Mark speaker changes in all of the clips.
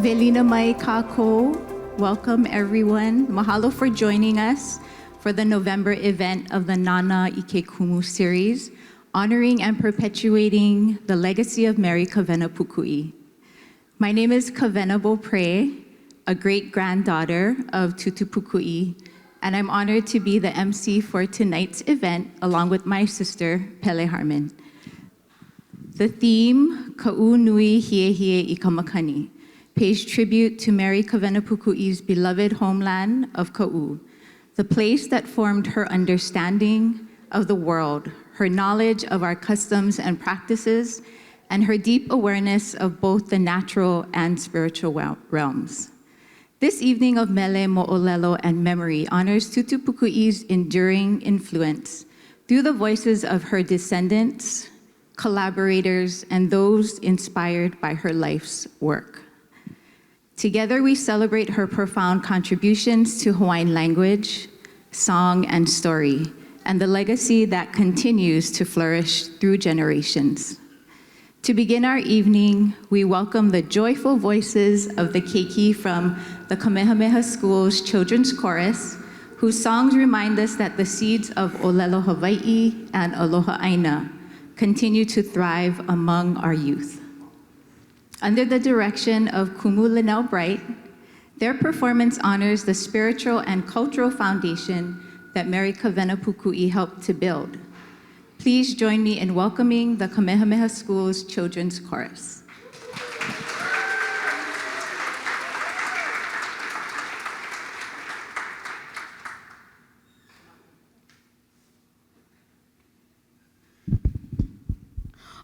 Speaker 1: Velina mai kākou. Welcome everyone. Mahalo for joining us for the November event of the Nānā ʻike Kumu Series, honoring and perpetuating the legacy of Mary Kawena Pukui. My name is Kawena Pukui, a great-granddaughter of Tutu Pukui, and I'm honored to be the MC for tonight's event along with my sister, Pele Harmon. The theme, Kaʻū Nui Hiehie i ka Makani, pays tribute to Mary Kawena Pukui's beloved homeland of Kaʻū, the place that formed her understanding of the world, her knowledge of our customs and practices, and her deep awareness of both the natural and spiritual realms. This evening of mele, moʻolelo, and memory honors Tutu Pukui's enduring influence through the voices of her descendants, collaborators, and those inspired by her life's work. Together, we celebrate her profound contributions to Hawaiian language, song, and story, and the legacy that continues to flourish through generations. To begin our evening, we welcome the joyful voices of the keiki from the Kamehameha School's Children's Chorus, whose songs remind us that the seeds of ʻōlelo Hawaiʻi and aloha aina continue to thrive among our youth. Under the direction of Kumu Bright, their performance honors the spiritual and cultural foundation that Mary Kawena Pukui helped to build. Please join me in welcoming the Kamehameha School's Children's Chorus.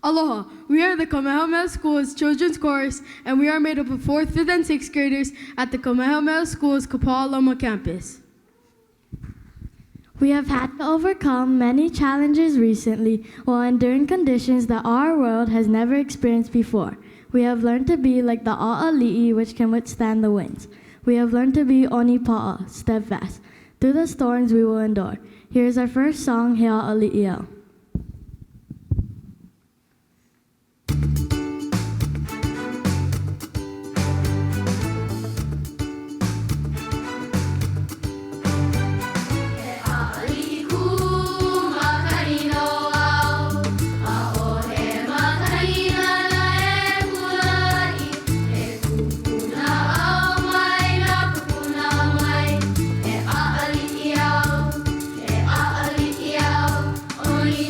Speaker 2: Aloha, we are the Kamehameha School's Children's Chorus, and we are made up of 4th, 5th, and 6th graders at the Kamehameha School's Kapāʻālama campus.
Speaker 3: We have had to overcome many challenges recently while enduring conditions that our world has never experienced before. We have learned to be like the ʻaʻaliʻi, which can withstand the winds. We have learned to be ʻonipaʻa, steadfast. Through the storms we will endure. Here is our first song, He ʻaʻaliʻiau.
Speaker 4: Oi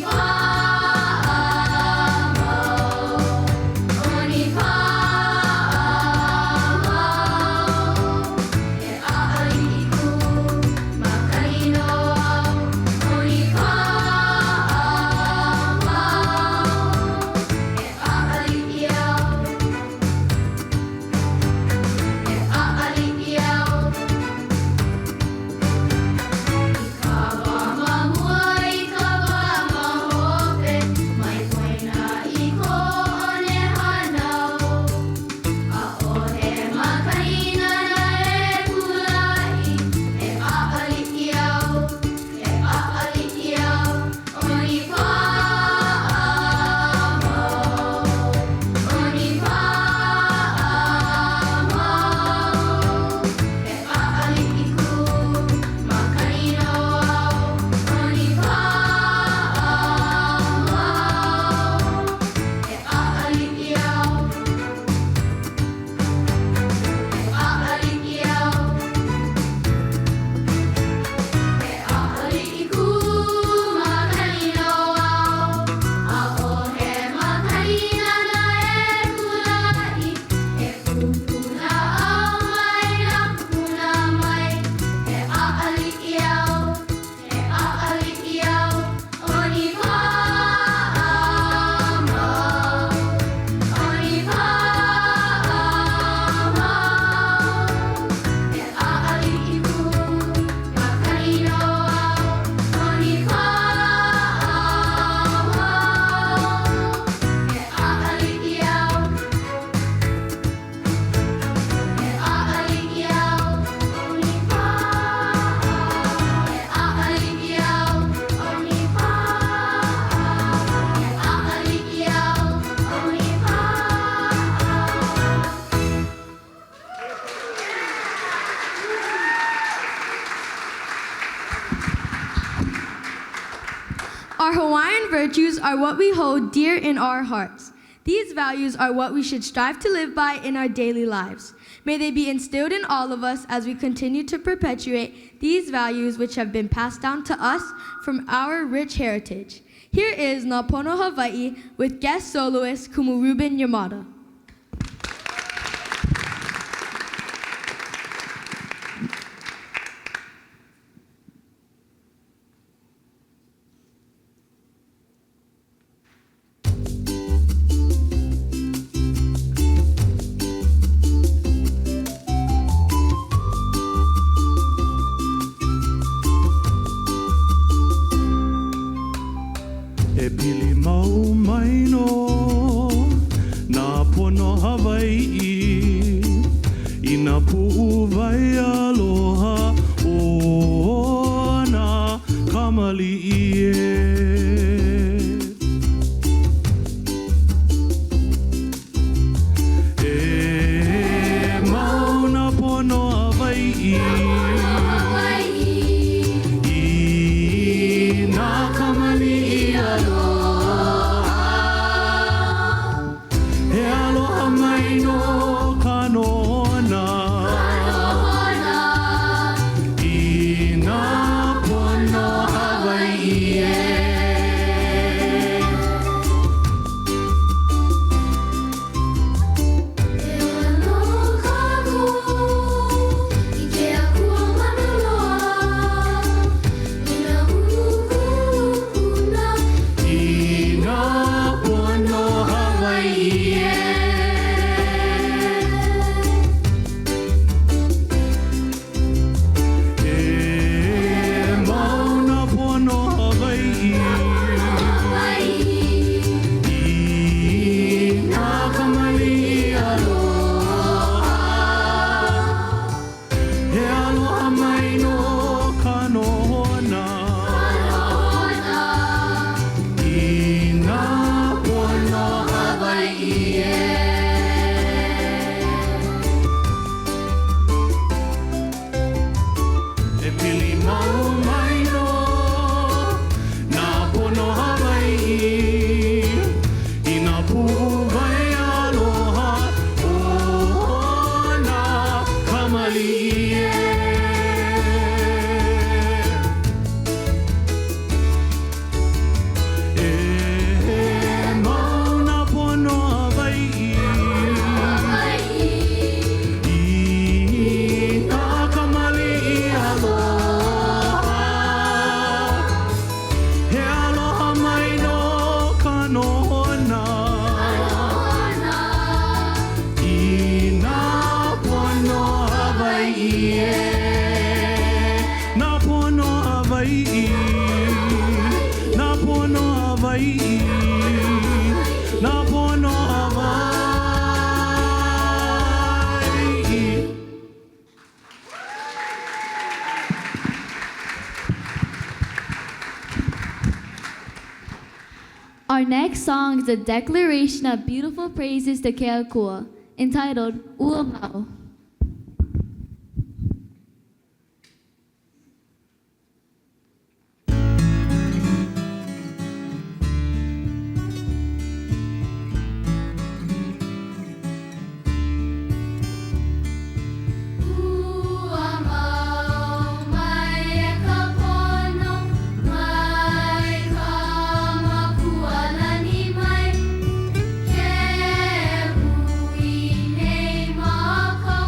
Speaker 2: Our Hawaiian virtues are what we hold dear in our hearts. These values are what we should strive to live by in our daily lives. May they be instilled in all of us as we continue to perpetuate these values which have been passed down to us from our rich heritage. Here is Nā Pono Hawaiʻi with guest soloist Kumu Ruben Yamada.
Speaker 4: E pili mau mai no Nā pono Hawaiʻi I nā puʻu vai aloha o nā kamaliʻi e mau nā pono Hawaiʻi I nā kamaliʻi aloha he aloha mai no ka nohona I nā pono Hawaiʻi I nā pono Hawaiʻi e mau nā pono Hawaiʻi I nā kamaliʻi aloha he aloha mai no ka nohona I nā pono Hawaiʻi e pili mau mai no Nā pono Hawaiʻi I nā puʻu vai aloha o nā kamaliʻi e mau nā pono Hawaiʻi I nā kamaliʻi aloha he aloha mai no ka nohona I nā pono Hawaiʻi nā pono Hawaiʻi nā pono Hawaiʻi nā pono Hawaiʻi
Speaker 3: Our next song is a declaration of beautiful praises to Keakua, entitled Ua Mau.
Speaker 5: Ua mau mai e ka pono, mai ka makualani mai, ke hui nei maka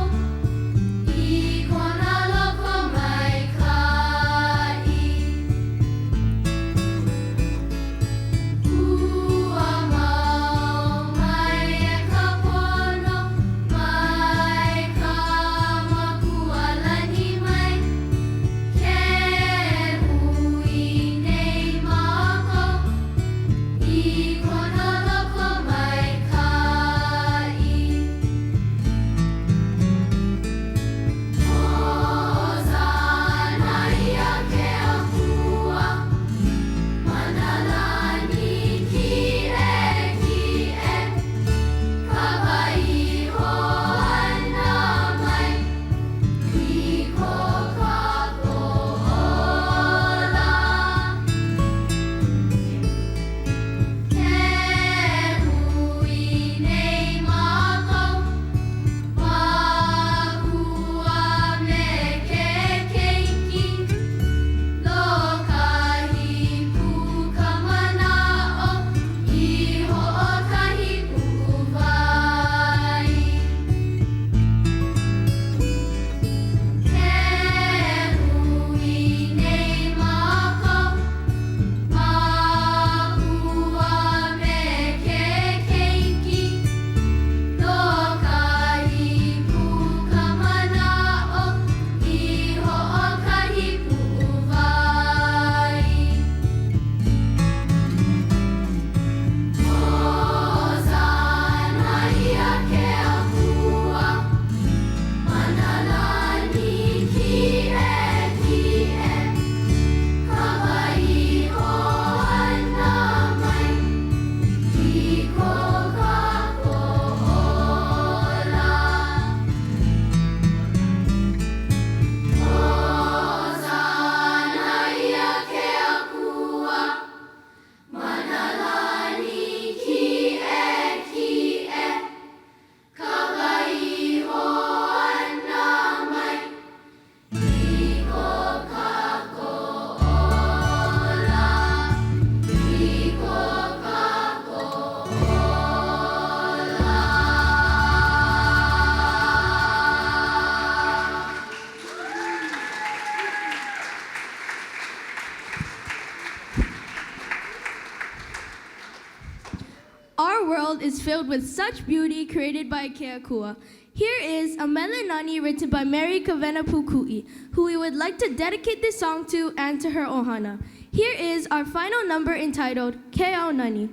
Speaker 2: world is filled with such beauty created by Keakua. Here is a mele written by Mary Kawena Pukui, who we would like to dedicate this song to and to her ohana. Here is our final number entitled Kaʻū Nui.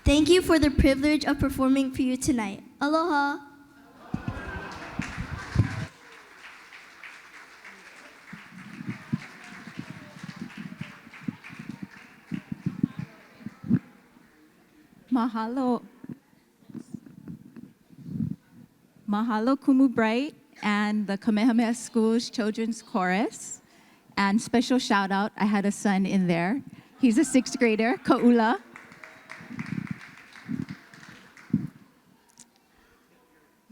Speaker 6: Thank you for the privilege of performing for you tonight. Aloha.
Speaker 1: Mahalo. Mahalo Kumu Bright and the Kamehameha School's Children's Chorus. And special shout out, I had a son in there. He's a 6th grader, Ka'ula.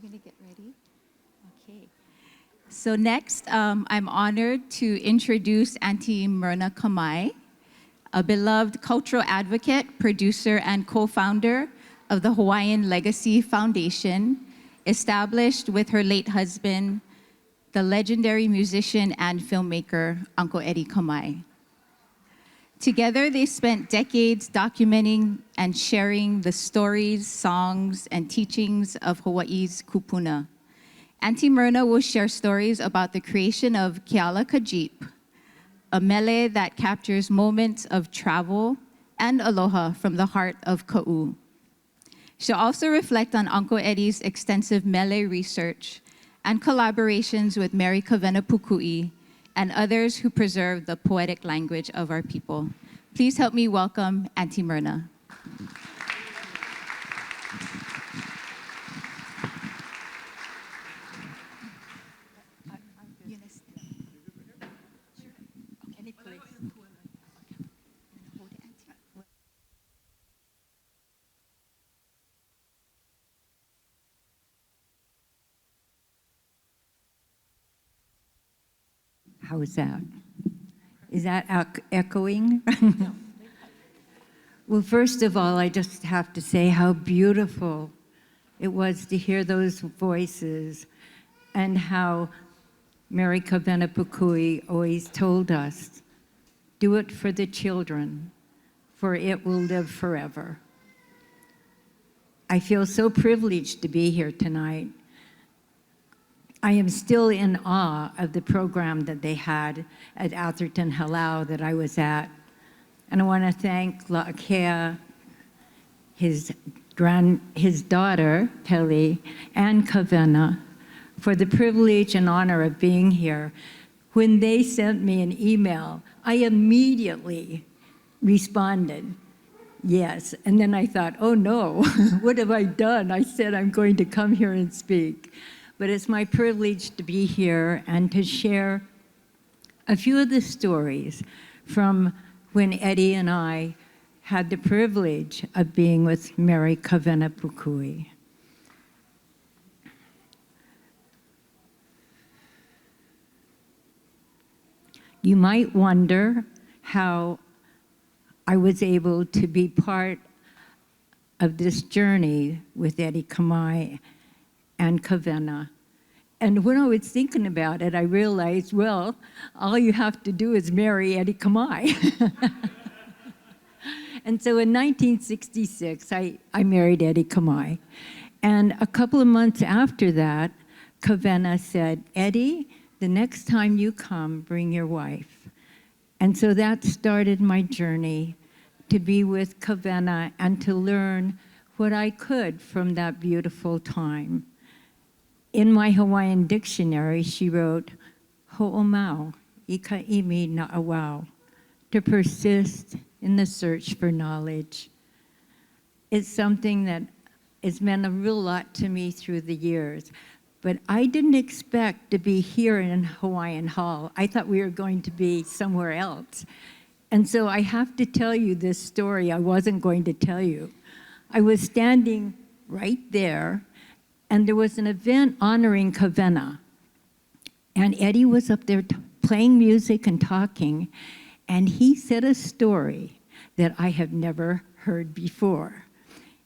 Speaker 1: You're gonna get ready? Okay. So next, I'm honored to introduce Auntie Myrna Kamai, a beloved cultural advocate, producer, and co-founder of the Hawaiian Legacy Foundation, established with her late husband, the legendary musician and filmmaker, Uncle Eddie Kamai. Together, they spent decades documenting and sharing the stories, songs, and teachings of Hawaii's kupuna. Auntie Myrna will share stories about the creation of Keala Kajip, a mele that captures moments of travel and aloha from the heart of Ka'u. She'll also reflect on Uncle Eddie's extensive mele research and collaborations with Mary Kawena Pukui and others who preserve the poetic language of our people. Please help me welcome Auntie Myrna.
Speaker 7: How is that? Is that echoing? Well, first of all, I just have to say how beautiful it was to hear those voices and how Mary Kawena Pukui always told us Do it for the children, for it will live forever. I feel so privileged to be here tonight. I am still in awe of the program that they had at Atherton Halau that I was at. And I want to thank La'akea, his daughter, Pele, and Kawena for the privilege and honor of being here. When they sent me an email, I immediately responded, yes. And then I thought, oh no, what have I done? I said I'm going to come here and speak. But it's my privilege to be here and to share a few of the stories from when Eddie and I had the privilege of being with Mary Kawena Pukui. You might wonder how I was able to be part of this journey with Eddie Kamai and Kawena. And when I was thinking about it, I realized, well, all you have to do is marry Eddie Kamai. And so in 1966, I married Eddie Kamai. And a couple of months after that, Kawena said, Eddie, the next time you come, bring your wife. And so that started my journey to be with Kawena and to learn what I could from that beautiful time. In my Hawaiian dictionary, she wrote, ho'omau, ikaimi na'awau, to persist in the search for knowledge. It's something that has meant a real lot to me through the years. But I didn't expect to be here in Hawaiian Hall. I thought we were going to be somewhere else. And so I have to tell you this story I wasn't going to tell you. I was standing right there, and there was an event honoring Kawena. And Eddie was up there playing music and talking, and he said a story that I have never heard before.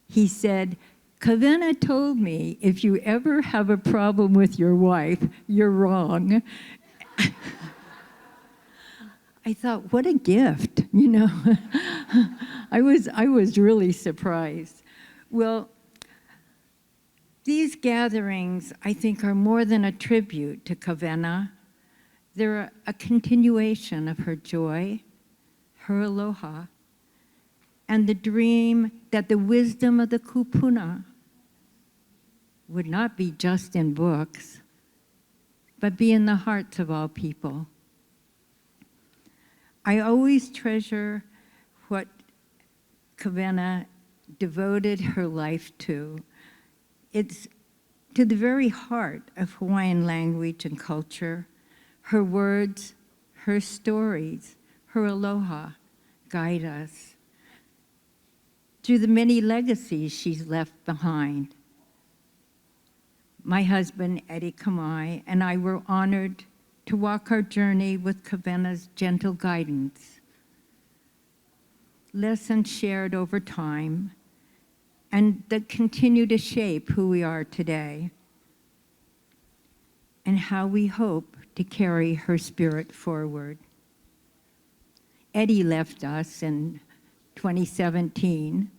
Speaker 7: He said, Kawena told me, if you ever have a problem with your wife, you're wrong. I thought, what a gift, you know. I was really surprised. Well, these gatherings, I think, are more than a tribute to Kawena. They're a continuation of her joy, her aloha, and the dream that the wisdom of the kupuna would not be just in books, but be in the hearts of all people. I always treasure what Kawena devoted her life to. It's to the very heart of Hawaiian language and culture. Her words, her stories, her aloha guide us through the many legacies she's left behind. My husband, Eddie Kamai, and I were honored to walk our journey with Kawena's gentle guidance. Lessons shared over time and that continue to shape who we are today and how we hope to carry her spirit forward. Eddie left us in 2017,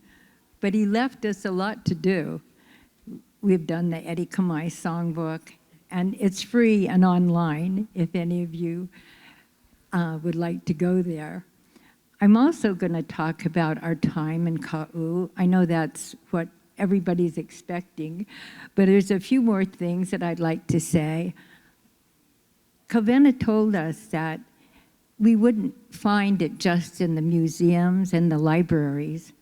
Speaker 7: but he left us a lot to do. We've done the Eddie Kamai songbook, and it's free and online if any of you would like to go there. I'm also going to talk about our time in Kaʻū. I know that's what everybody's expecting, but there's a few more things that I'd like to say. Kawena told us that we wouldn't find it just in the museums and the libraries.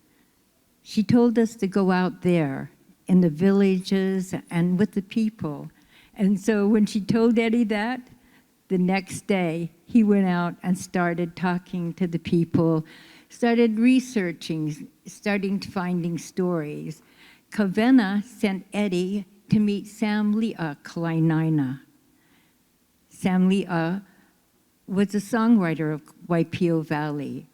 Speaker 7: She told us to go out there in the villages and with the people. And so when she told Eddie that, the next day he went out and started talking to the people, started researching, starting finding stories. Kawena sent Eddie to meet Sam Li'a Kalainaina. Sam Li'a was a songwriter of Waipio Valley,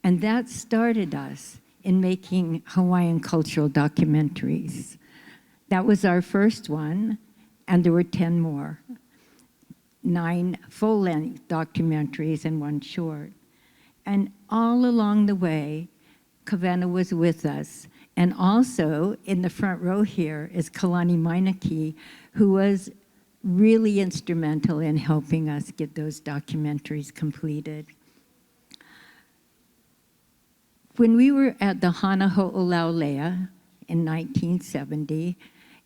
Speaker 7: and that started us in making Hawaiian cultural documentaries. That was our first one, and there were 10 more. 9 full-length documentaries and 1 short. And all along the way, Kawena was with us. And also in the front row here is Kalani Mainaki, who was really instrumental in helping us get those documentaries completed. When we were at the Hana Ho'olaulea in 1970,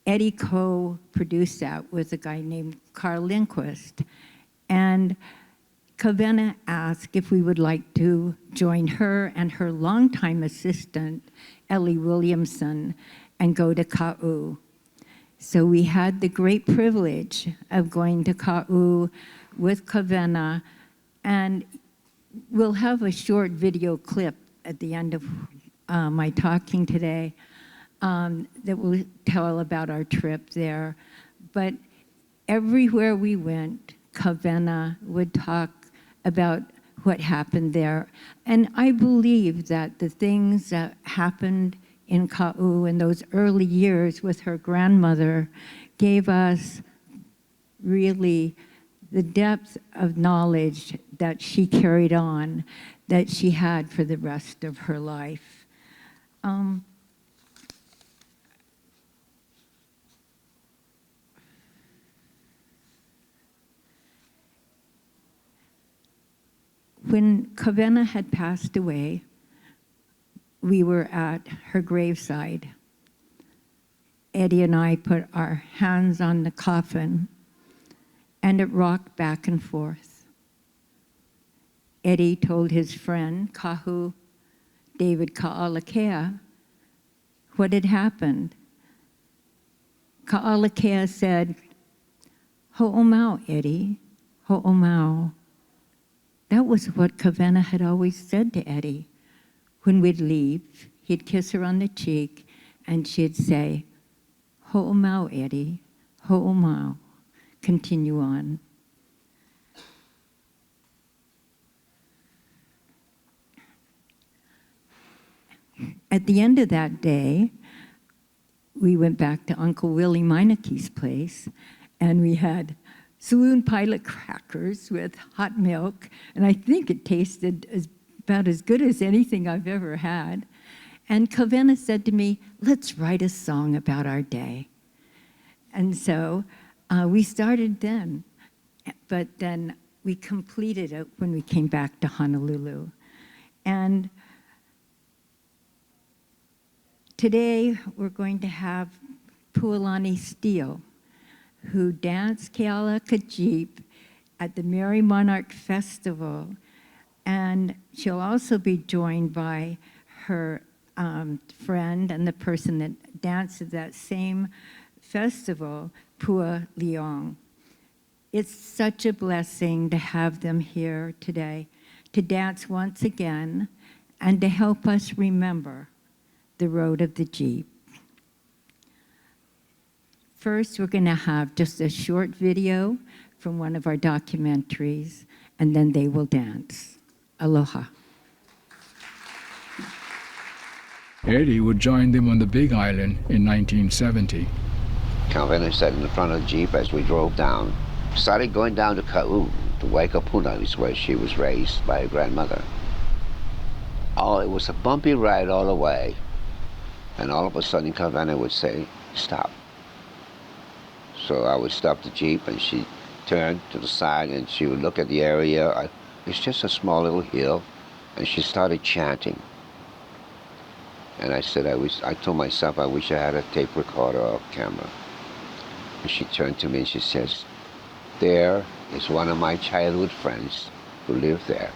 Speaker 7: Eddie co-produced that with a guy named Carl Lindquist. And Kawena asked if we would like to join her and her longtime assistant, Ellie Williamson, and go to Kaʻū. So we had the great privilege of going to Kaʻū with Kawena, and we'll have a short video clip at the end of my talking today that will tell about our trip there. But everywhere we went, Kawena would talk about what happened there. And I believe that the things that happened in Kaʻū in those early years with her grandmother gave us really the depth of knowledge that she carried on, that she had for the rest of her life. When Kawena had passed away, we were at her graveside. Eddie and I put our hands on the coffin, and it rocked back and forth. Eddie told his friend, Kahu David Ka'alakea, what had happened. Ka'alakea said, "Ho'omau, Eddie, ho'omau." That was what Kawena had always said to Eddie. When we'd leave, he'd kiss her on the cheek, and she'd say, "Ho'omau, Eddie, ho'omau." Continue on. At the end of that day, we went back to Uncle Willie Meinake's place, and we had saloon pilot crackers with hot milk, and I think it tasted about as good as anything I've ever had. And Kawena said to me, "Let's write a song about our day." And so we started then, but then we completed it when we came back to Honolulu. And today we're going to have Pualani Steele, who danced Keala Kajip at the Merry Monarch Festival. And she'll also be joined by her friend and the person that danced at that same festival, Pua Leong. It's such a blessing to have them here today, to dance once again, and to help us remember the road of the Jeep. First, we're going to have just a short video from one of our documentaries, and then they will dance. Aloha.
Speaker 8: Eddie would join them on the Big Island in 1970.
Speaker 9: Kawena sat in the front of the Jeep as we drove down. Started going down to Kaʻū, to Waikapuna, is where she was raised by her grandmother. Oh, it was a bumpy ride all the way. And all of a sudden, Kawena would say, "Stop." So I would stop the Jeep, and she'd turn to the side, and she would look at the area. It's just a small little hill, and she started chanting. And I said, I told myself I wish I had a tape recorder or a camera. And she turned to me and she says, "There is one of my childhood friends who lived there."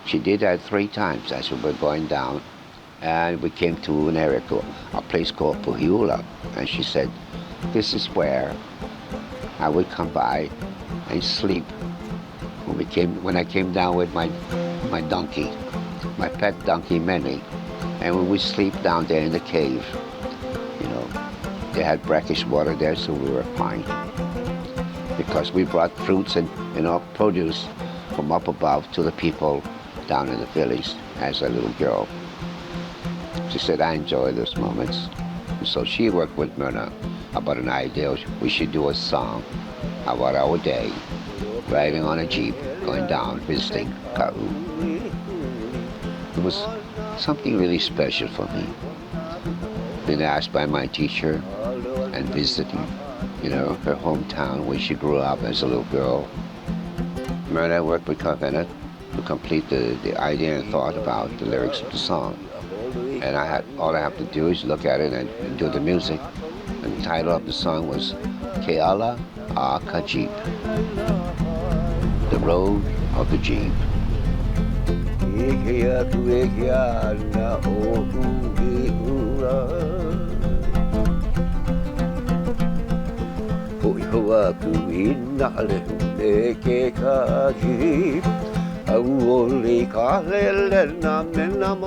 Speaker 9: She did that 3 times as we were going down, and we came to an area, a place called Puhiula, and she said, "This is where I would come by and sleep when I came down with my donkey, my pet donkey Mele, and we would sleep down there in the cave. You know, they had brackish water there, so we were fine, because we brought fruits and produce from up above to the people down in the village as a little girl." She said, "I enjoy those moments." And so she worked with Myrna about an idea we should do a song about our day riding on a Jeep, going down, visiting Kaʻū. It was something really special for me. Been asked by my teacher and visiting, her hometown where she grew up as a little girl. When I worked with Kawena to complete the idea and thought about the lyrics of the song. And all I have to do is look at it and do the music. And the title of the song was Keala a Jeep, the road of the Jeep.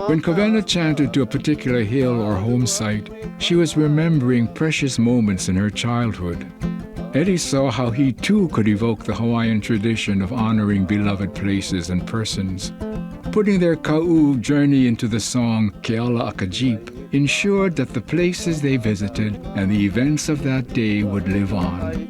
Speaker 8: When Kawena chanted to a particular hill or home site, she was remembering precious moments in her childhood. Eddie saw how he too could evoke the Hawaiian tradition of honoring beloved places and persons. Putting their Kaʻū journey into the song Keala a Jeep ensured that the places they visited and the events of that day would live on.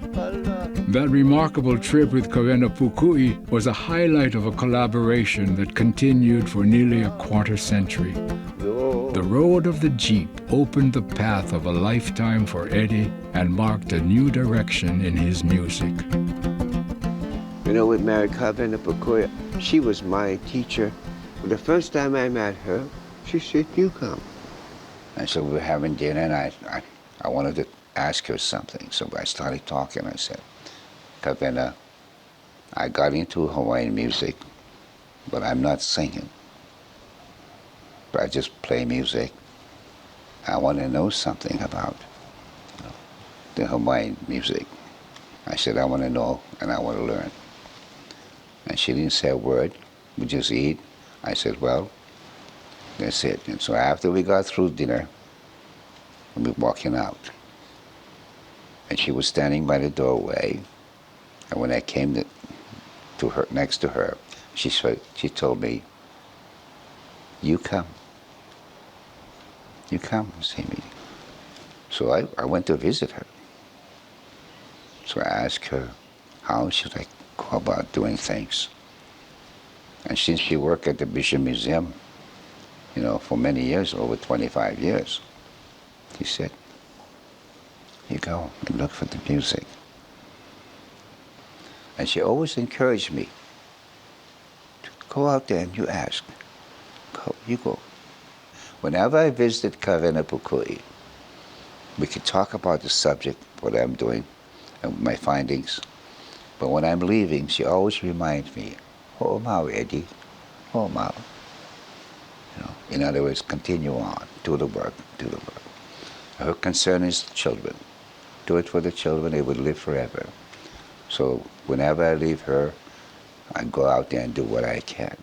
Speaker 8: That remarkable trip with Kawena Pukui was a highlight of a collaboration that continued for nearly a quarter century. The road of the Jeep opened the path of a lifetime for Eddie and marked a new direction in his music.
Speaker 9: With Mary Kawena Pukui, she was my teacher. The first time I met her, she said, "You come." And so we were having dinner, and I wanted to ask her something. So I started talking. I said, "Kawena, I got into Hawaiian music, but I'm not singing. But I just play music. I want to know something about the Hawaiian music." I said, "I want to know and I want to learn." And she didn't say a word. We just eat. I said, "Well, that's it." And so after we got through dinner, we were walking out. And she was standing by the doorway. And when I came to her, next to her, she told me, "You come. You come, see me." So I went to visit her. So I asked her, how should I go about doing things? And since she worked at the Bishop Museum, for many years, over 25 years, she said, "You go and look for the music." And she always encouraged me to go out there and you ask. You go. Whenever I visited Kawena Pukui, we could talk about the subject, what I'm doing, and my findings. But when I'm leaving, she always reminds me, "Ho'omau, Eddie, ho'omau." In other words, continue on, do the work, do the work. Her concern is the children. Do it for the children, they would live forever. So whenever I leave her, I go out there and do what I can.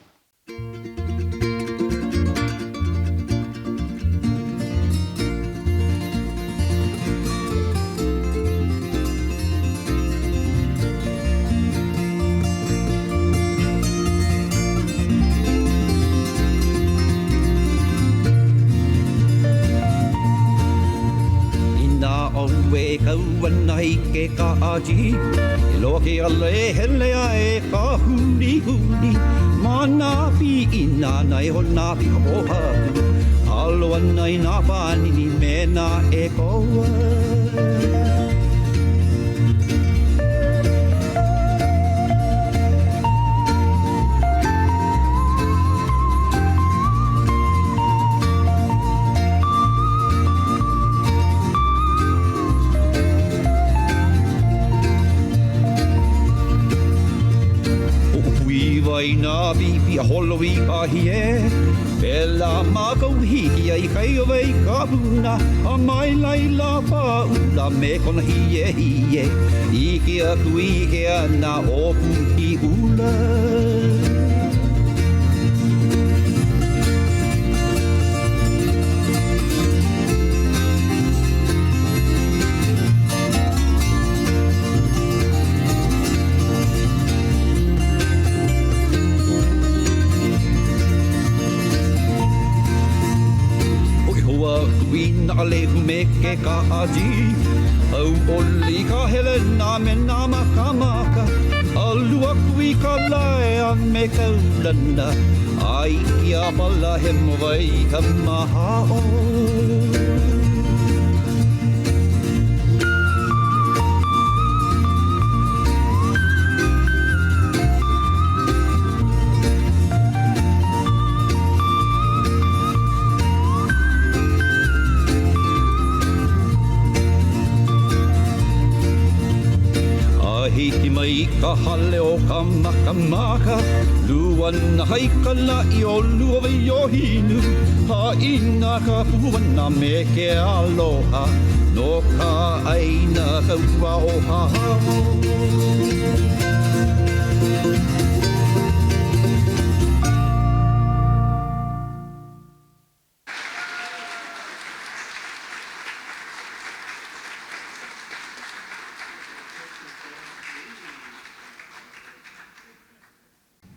Speaker 4: Ke kaaji loke ale hele ai ka huli huli mana pi ina nai hona pi oha alo nai na pani ni mena e koa na bibi a holowi a hie Bella makau hiki ai kai o wei ka puna a mai lai la pa ula me kona hie hie Ike a kui hea na o puki ula Ale me ke ka aji au Oli ka hele nā me nā makamaka Alua kui ka lae me kaulana Ai kia pala he mawai ka maha o Hiki mai ka hale o ka makamaka Lua na haika lai o lua wai o hinu Ha ina ka puana me ke aloha No ka aina ka ua o ha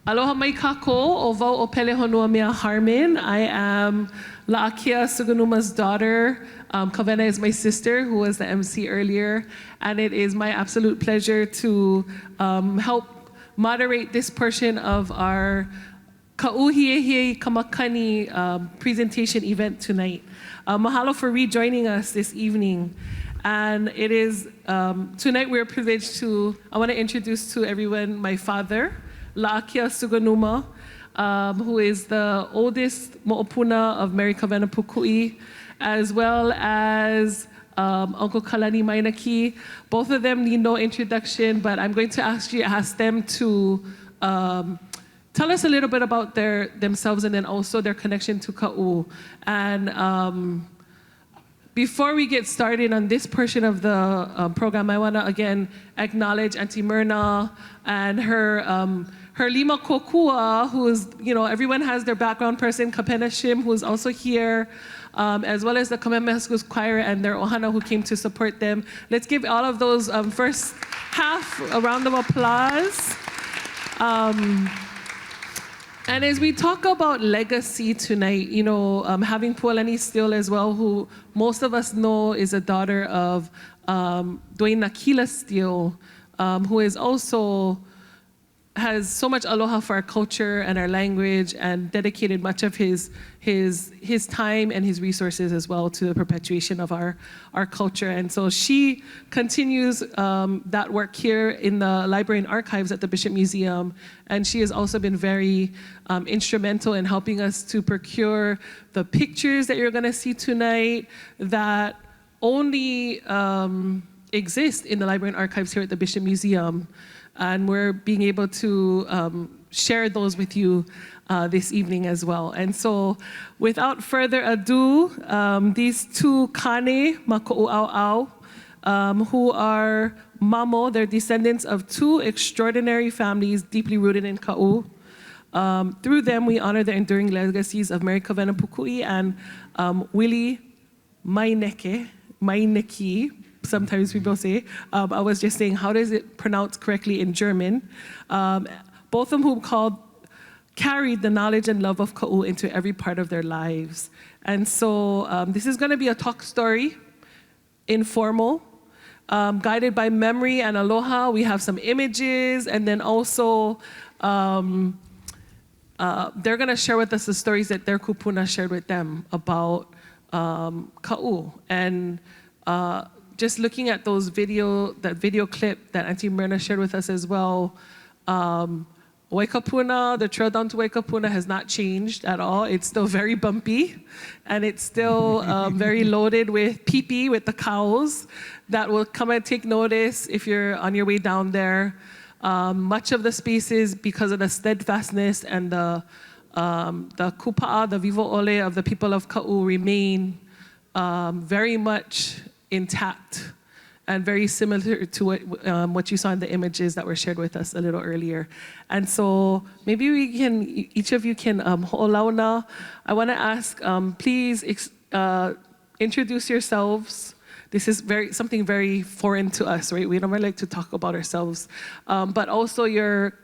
Speaker 10: Aloha mai kako o wau o pele honua mea Harmon. I am La'akia Suganuma's daughter. Kawena is my sister, who was the MC earlier. And it is my absolute pleasure to help moderate this portion of our Kaʻū Nui Hiehie Makani presentation event tonight. Mahalo for rejoining us this evening. And it is, tonight we're privileged to, I want to introduce to everyone my father, La'akia Suganuma, who is the oldest moʻopuna of Mary Kawena Pukui, as well as Uncle Kalani Mainaki. Both of them need no introduction, but I'm going to actually ask them to tell us a little bit about themselves and then also their connection to Kaʻū. And before we get started on this portion of the program, I want to again acknowledge Auntie Myrna and her lima kokua, who is, everyone has their background person, Kapena Shim, who is also here, as well as the Kamemeheskus Choir and their ohana who came to support them. Let's give all of those first half a round of applause. And as we talk about legacy tonight, having Pualani Steele as well, who most of us know is a daughter of Dwayne Nakila Steele, who is also has so much aloha for our culture and our language and dedicated much of his time and his resources as well to the perpetuation of our culture. And so she continues that work here in the library and archives at the Bishop Museum. And she has also been very instrumental in helping us to procure the pictures that you're gonna see tonight that only exist in the library and archives here at the Bishop Museum. And we're being able to share those with you this evening as well. And so without further ado, these two kane mako'u'au'au, who are mamo, they're descendants of two extraordinary families deeply rooted in Kaʻū. Through them, we honor the enduring legacies of Mary Kawena Pukui and Willie Maineki. Sometimes people say, I was just saying, how does it pronounce correctly in German? Both of whom carried the knowledge and love of Kaʻū into every part of their lives. And so this is gonna be a talk story, informal, guided by memory and aloha. We have some images, and then also they're gonna share with us the stories that their kupuna shared with them about Kaʻū. And just looking at that video clip that Auntie Myrna shared with us as well, Waikapuna, the trail down to Waikapuna has not changed at all. It's still very bumpy, and it's still very loaded with pipi, with the cows that will come and take notice if you're on your way down there. Much of the spaces, because of the steadfastness and the kupa'a, the vivo ole of the people of Kaʻū remain very much intact and very similar to what you saw in the images that were shared with us a little earlier. And so maybe each of you can ho'olauna. I want to ask, please introduce yourselves. This is something very foreign to us, right? We don't really like to talk about ourselves, but also your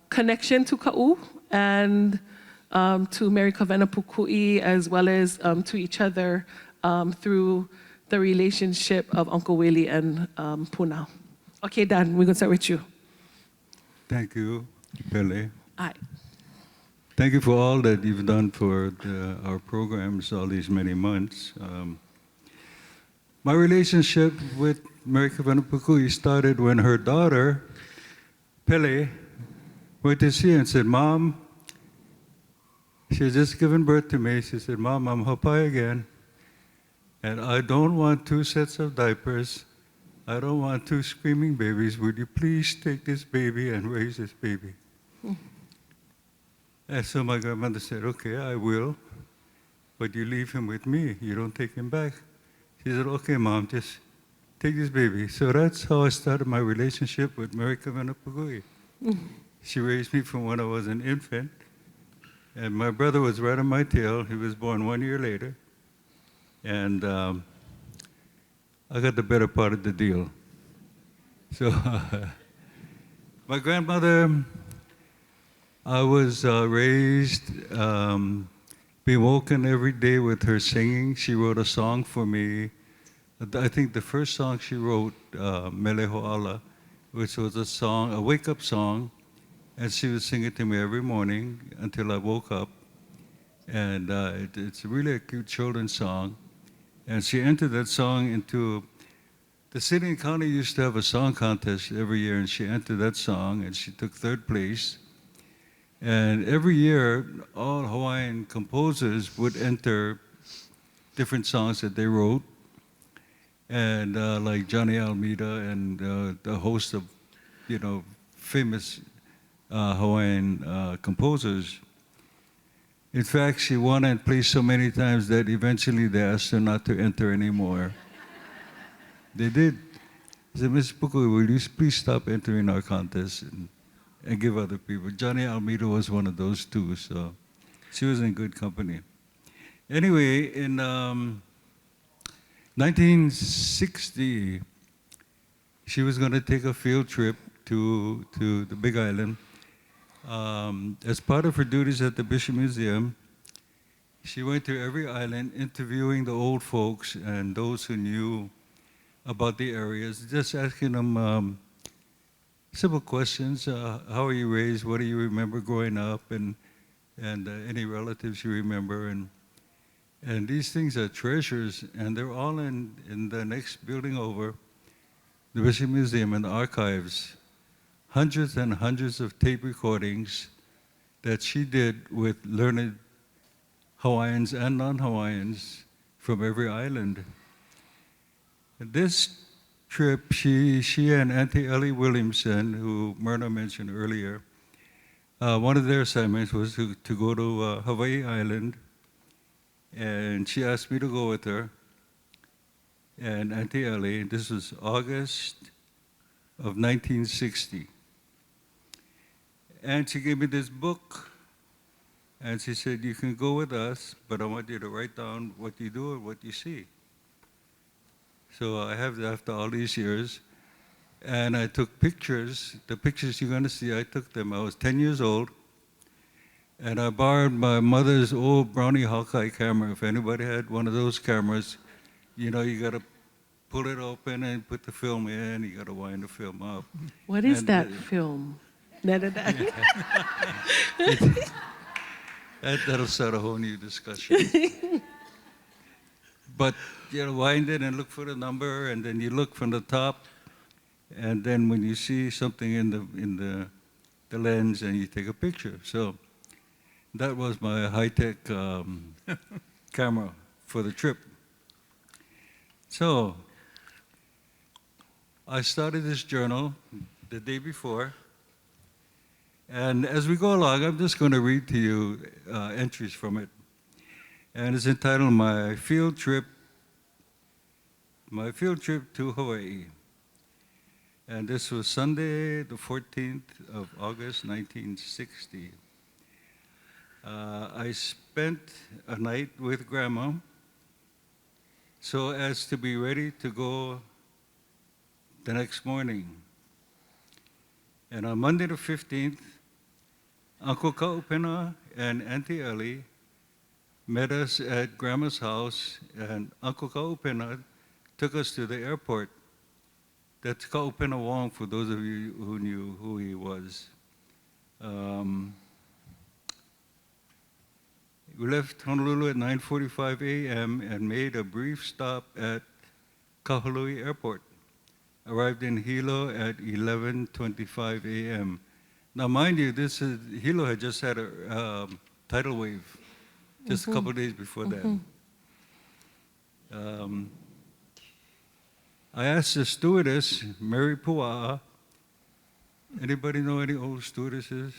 Speaker 10: connection to Kaʻū and to Mary Kawena Pukui, as well as to each other through the relationship of Uncle Willie and Puna. Okay, Dan, we're going to start with you.
Speaker 11: Thank you, Pele.
Speaker 10: All right.
Speaker 11: Thank you for all that you've done for our programs all these many months. My relationship with Mary Kawena Pukui started when her daughter, Pele, went to see her and said, Mom, she had just given birth to me. She said, Mom, I'm Hapai again, and I don't want 2 sets of diapers. I don't want 2 screaming babies. Would you please take this baby and raise this baby? And so my grandmother said, okay, I will, but you leave him with me. You don't take him back. She said, okay, Mom, just take this baby. So that's how I started my relationship with Mary Kawena Pukui. She raised me from when I was an infant, and my brother was right on my tail. He was born 1 year later, and I got the better part of the deal. So my grandmother, I was raised, being woken every day with her singing. She wrote a song for me. I think the first song she wrote, Mele, which was a song, a wake-up song, and she would sing it to me every morning until I woke up. And it's really a cute children's song. And she entered that song into, the city and county used to have a song contest every year, and she entered that song, and she took 3rd place. And every year, all Hawaiian composers would enter different songs that they wrote, and like Johnny Almeida and the host of, famous Hawaiian composers. In fact, she won and placed so many times that eventually they asked her not to enter anymore. They did. They said, Ms. Pukui, will you please stop entering our contest and give other people. Johnny Almeida was one of those too, so she was in good company. Anyway, in 1960, she was going to take a field trip to the Big Island. As part of her duties at the Bishop Museum, she went to every island interviewing the old folks and those who knew about the areas, just asking them simple questions. How were you raised? What do you remember growing up? And any relatives you remember? And these things are treasures, and they're all in the next building over, the Bishop Museum and the archives. Hundreds and hundreds of tape recordings that she did with learned Hawaiians and non-Hawaiians from every island. This trip, she and Auntie Ellie Williamson, who Myrna mentioned earlier, one of their assignments was to go to Hawaii Island, and she asked me to go with her. And Auntie Ellie, this was August of 1960. And she gave me this book, and she said, you can go with us, but I want you to write down what you do and what you see. So I have that after all these years, and I took pictures. The pictures you're going to see, I took them. I was 10 years old, and I borrowed my mother's old Brownie Hawkeye camera. If anybody had one of those cameras, you got to pull it open and put the film in. You got to wind the film up.
Speaker 10: What is that film?
Speaker 11: That'll start a whole new discussion. But wind it and look for the number, and then you look from the top, and then when you see something in the lens, and you take a picture. So that was my high-tech camera for the trip. So I started this journal the day before, and as we go along, I'm just going to read to you entries from it. And it's entitled My Field Trip to Hawaii. And this was Sunday, the 14th of August, 1960. I spent a night with Grandma so as to be ready to go the next morning. And on Monday the 15th, Uncle Kaupena and Auntie Ellie met us at Grandma's house, and Uncle Kaupena took us to the airport. That's Kaupena Wong, for those of you who knew who he was. We left Honolulu at 9:45 a.m. and made a brief stop at Kahului Airport. Arrived in Hilo at 11:25 a.m. Now, mind you, Hilo had just had a tidal wave just a couple days before that. I asked the stewardess, Mary Pua'a. Anybody know any old stewardesses?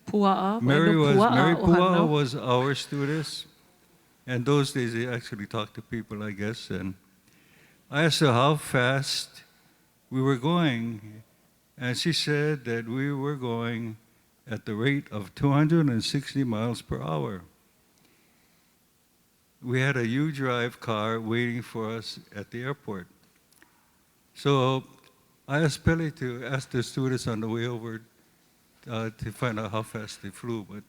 Speaker 10: Pua'a.
Speaker 11: Mary
Speaker 10: Pua'a
Speaker 11: Pua'a was our stewardess. And those days they actually talked to people, I guess. And I asked her how fast we were going. And she said that we were going at the rate of 260 miles per hour. We had a U-Drive car waiting for us at the airport. So I asked Pele to ask the stewardess on the way over to find out how fast they flew, but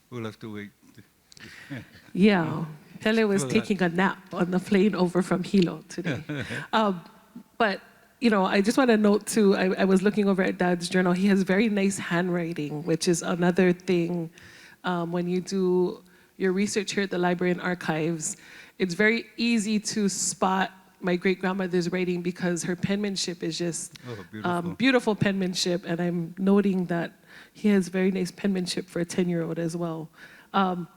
Speaker 11: we'll have to wait.
Speaker 10: Yeah, Pele was taking a nap on the plane over from Hilo today. But, you know, I just want to note too, I was looking over at Dad's journal. He has very nice handwriting, which is another thing when you do your research here at the Library and Archives. It's very easy to spot my great-grandmother's writing because her penmanship is just beautiful penmanship, and I'm noting that he has very nice penmanship for a 10-year-old as well.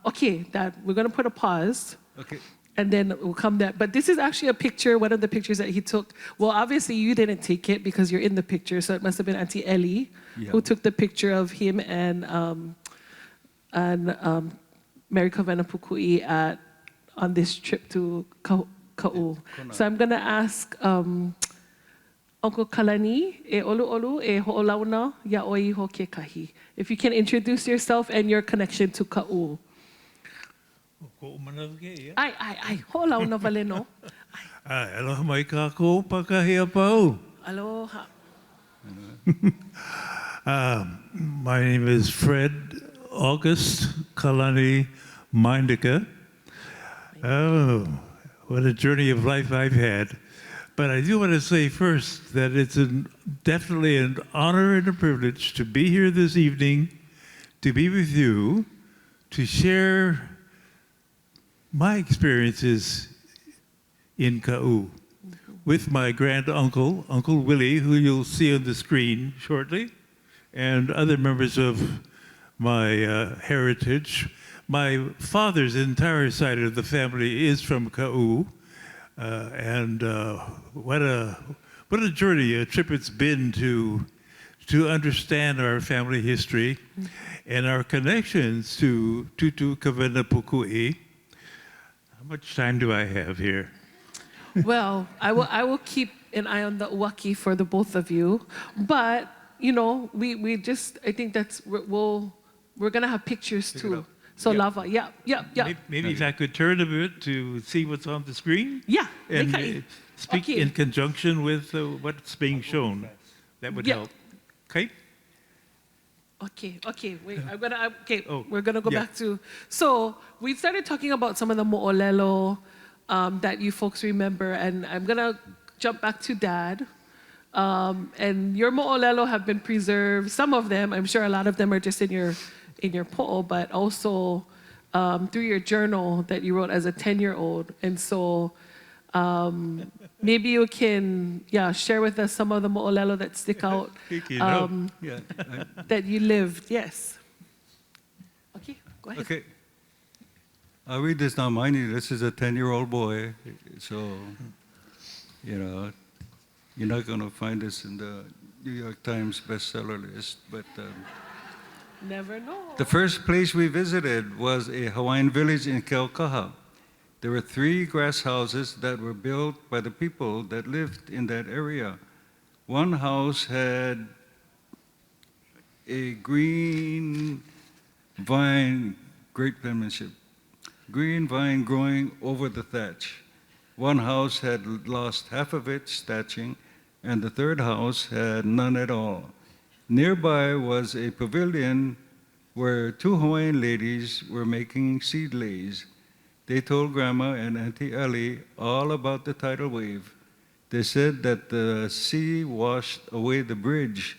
Speaker 10: Okay, Dad, we're going to put a pause.
Speaker 11: Okay.
Speaker 10: And then we'll come back. But this is actually a picture, one of the pictures that he took. Well, obviously you didn't take it because you're in the picture, so it must have been Auntie Ellie who took the picture of him and Mary Kawena Pukui on this trip to Kaʻū. So I'm going to ask Uncle Kalani, e ʻōlelo, e hoʻolauna, iaʻoi ho kekahi. If you can introduce yourself and your connection to Kaʻū. Ai, hoʻolauna wale no.
Speaker 12: Aloha mai kākou, pakahia pau.
Speaker 10: Aloha.
Speaker 12: My name is Fred August Kalani Mindika. Oh, what a journey of life I've had. But I do want to say first that it's definitely an honor and a privilege to be here this evening, to be with you, to share my experiences in Kaʻū with my grand uncle, Uncle Willie, who you'll see on the screen shortly, and other members of my heritage. My father's entire side of the family is from Kaʻū, and what a journey, a trip it's been to understand our family history and our connections to Tutu Kawena Pukui. How much time do I have here?
Speaker 10: Well, I will keep an eye on the uwaki for the both of you, but you know, I think we're gonna have pictures too. So lava, yeah.
Speaker 12: Maybe if I could turn a bit to see what's on the screen.
Speaker 10: Yeah.
Speaker 12: And speak in conjunction with what's being shown. That would help. Okay.
Speaker 10: Okay. Wait, we're gonna go back to. So we started talking about some of the moʻolelo that you folks remember, and I'm gonna jump back to Dad. And your moʻolelo have been preserved. Some of them, I'm sure a lot of them are just in your po'o, but also through your journal that you wrote as a 10-year-old. And so maybe you can, share with us some of the mo'olelo that stick out that you lived. Yes. Okay, go ahead.
Speaker 11: Okay. I'll read this now. Mind you, this is a 10-year-old boy, so, you know, you're not going to find this in the New York Times bestseller list, but
Speaker 10: never know.
Speaker 11: The first place we visited was a Hawaiian village in Keaukaha. There were 3 grass houses that were built by the people that lived in that area. One house had a green vine, great penmanship, green vine growing over the thatch. One house had lost half of its thatching, and the third house had none at all. Nearby was a pavilion where 2 Hawaiian ladies were making seed lays. They told Grandma and Auntie Ellie all about the tidal wave. They said that the sea washed away the bridge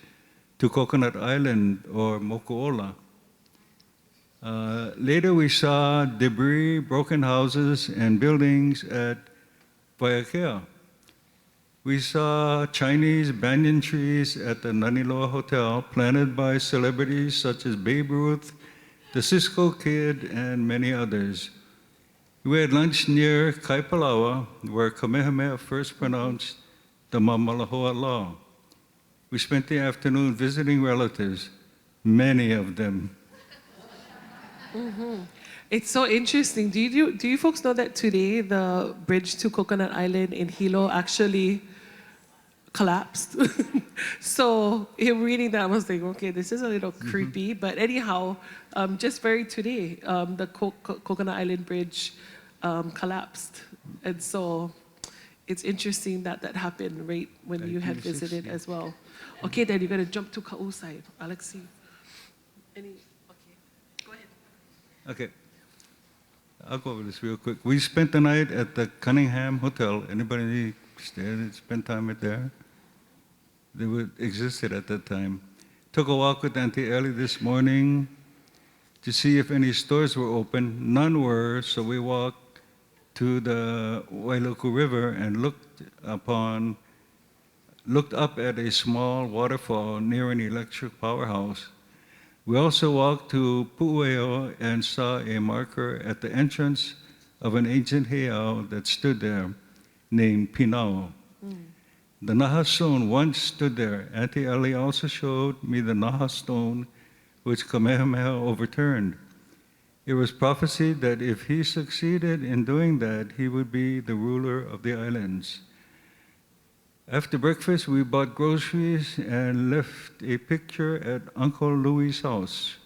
Speaker 11: to Coconut Island or Mokuola. Later we saw debris, broken houses, and buildings at Waiakea. We saw Chinese banyan trees at the Naniloa Hotel planted by celebrities such as Babe Ruth, the Cisco Kid, and many others. We had lunch near Kaipalawa, where Kamehameha first pronounced the Mamalahoa law. We spent the afternoon visiting relatives, many of them.
Speaker 10: It's so interesting. Do you folks know that today the bridge to Coconut Island in Hilo actually collapsed? So reading that, I was like, okay, this is a little creepy. But anyhow, just very today, the Coconut Island Bridge collapsed. And so it's interesting that that happened right when you had visited as well. Okay, then you're going to jump to Kaʻū side. Alexi, okay, go ahead.
Speaker 11: Okay. I'll go over this real quick. We spent the night at the Cunningham Hotel. Anybody stayed and spent time there? They existed at that time. Took a walk with Auntie Ellie this morning to see if any stores were open. None were, so we walked to the Wailuku River and looked up at a small waterfall near an electric powerhouse. We also walked to Pu'ueo and saw a marker at the entrance of an ancient heiau that stood there, named Pinao. The Naha stone once stood there. Auntie Ellie also showed me the Naha stone which Kamehameha overturned. It was prophesied that if he succeeded in doing that, he would be the ruler of the islands. After breakfast, we bought groceries and left a picture at Uncle Louie's house.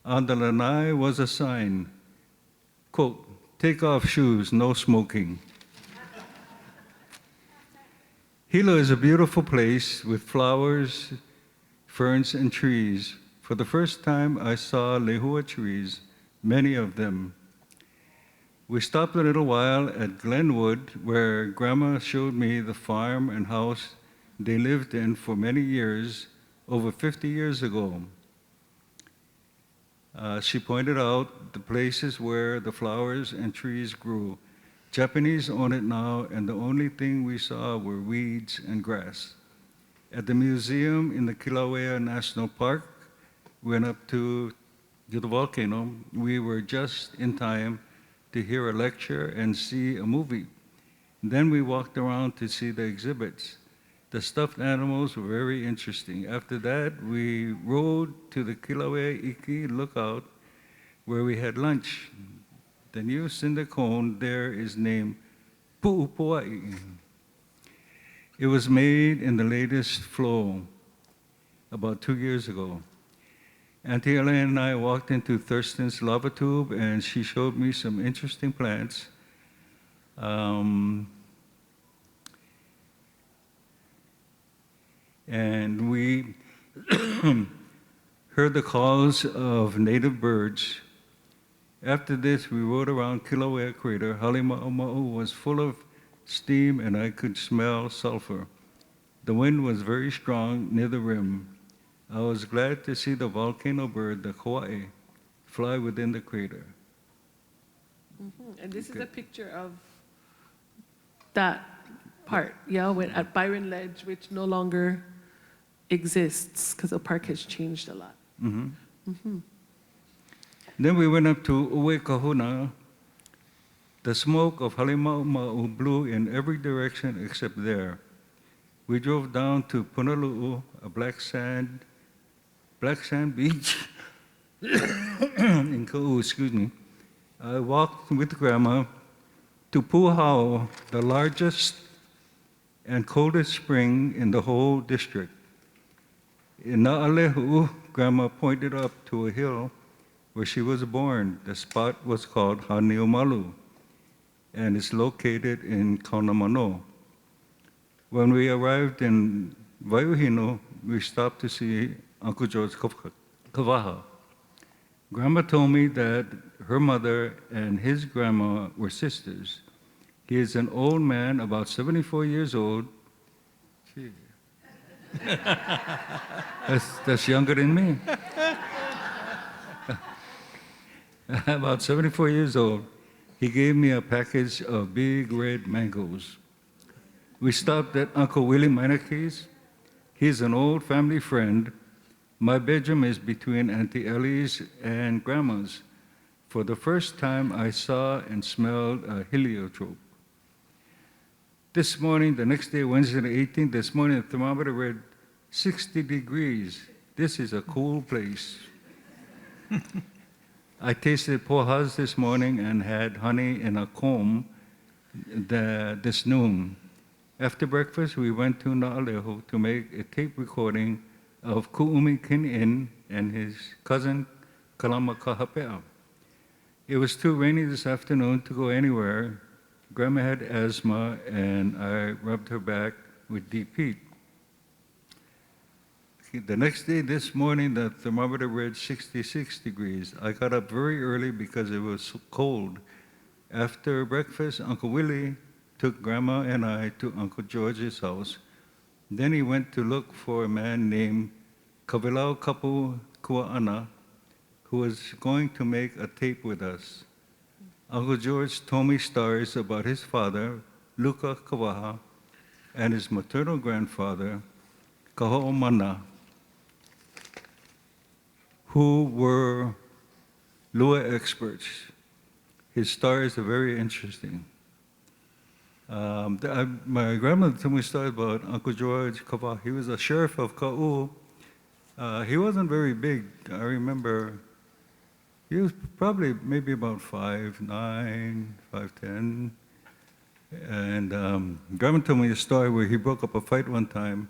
Speaker 11: On the lanai was a sign, quote, "Take off shoes, no smoking." Hilo is a beautiful place with flowers, ferns, and trees. For the first time, I saw lehua trees, many of them. We stopped a little while at Glenwood, where Grandma showed me the farm and house they lived in for many years, over 50 years ago. She pointed out the places where the flowers and trees grew. Japanese own it now, and the only thing we saw were weeds and grass. At the museum in the Kilauea National Park, we went up to the volcano. We were just in time to hear a lecture and see a movie. Then we walked around to see the exhibits. The stuffed animals were very interesting. After that, we rode to the Kilauea ʻike lookout where we had lunch. The new cinder cone there is named Pu'upua'i. It was made in the latest flow about 2 years ago. Auntie Ellen and I walked into Thurston's lava tube, and she showed me some interesting plants. And we heard the calls of native birds. After this, we rode around Kilauea Crater. Halima'oma'u was full of steam, and I could smell sulfur. The wind was very strong near the rim. I was glad to see the volcano bird, the Kauai, fly within the crater.
Speaker 10: And this is a picture of that part, yeah, at Byron Ledge, which no longer exists because the park has changed a lot.
Speaker 11: Then we went up to Ue Kahuna. The smoke of Halima'oma'u blew in every direction except there. We drove down to Punalu'u, a black sand beach in Kaʻū, excuse me. I walked with Grandma to Puhao, the largest and coldest spring in the whole district. In Na'alehu, Grandma pointed up to a hill where she was born. The spot was called Haniumalu, and it's located in Kaunamano. When we arrived in Waiuhino, we stopped to see Uncle George Kavaha. Grandma told me that her mother and his grandma were sisters. He is an old man, about 74 years old. Gee. That's younger than me. About 74 years old. He gave me a package of big red mangoes. We stopped at Uncle Willie Meineke's. He's an old family friend. My bedroom is between Auntie Ellie's and Grandma's. For the first time, I saw and smelled a heliotrope. This morning, the next day, Wednesday the 18th, this morning, the thermometer read 60 degrees. This is a cool place. I tasted pohas this morning and had honey in a comb this noon. After breakfast, we went to Nā'aleho to make a tape recording of Ku'umi Kin'in and his cousin Kalamakahape'a. It was too rainy this afternoon to go anywhere. Grandma had asthma, and I rubbed her back with deep heat. The next day, this morning, the thermometer read 66 degrees. I got up very early because it was so cold. After breakfast, Uncle Willie took Grandma and I to Uncle George's house. Then he went to look for a man named Kavilau Kapu Kua'ana, who was going to make a tape with us. Uncle George told me stories about his father, Luka Kawaha, and his maternal grandfather, Kaho'omana, who were lua experts. His stories are very interesting. My grandmother told me a story about Uncle George Kawaha. He was a sheriff of Kaʻū. He wasn't very big. I remember he was probably maybe about 5'9", 5'10". And Grandma told me a story where he broke up a fight one time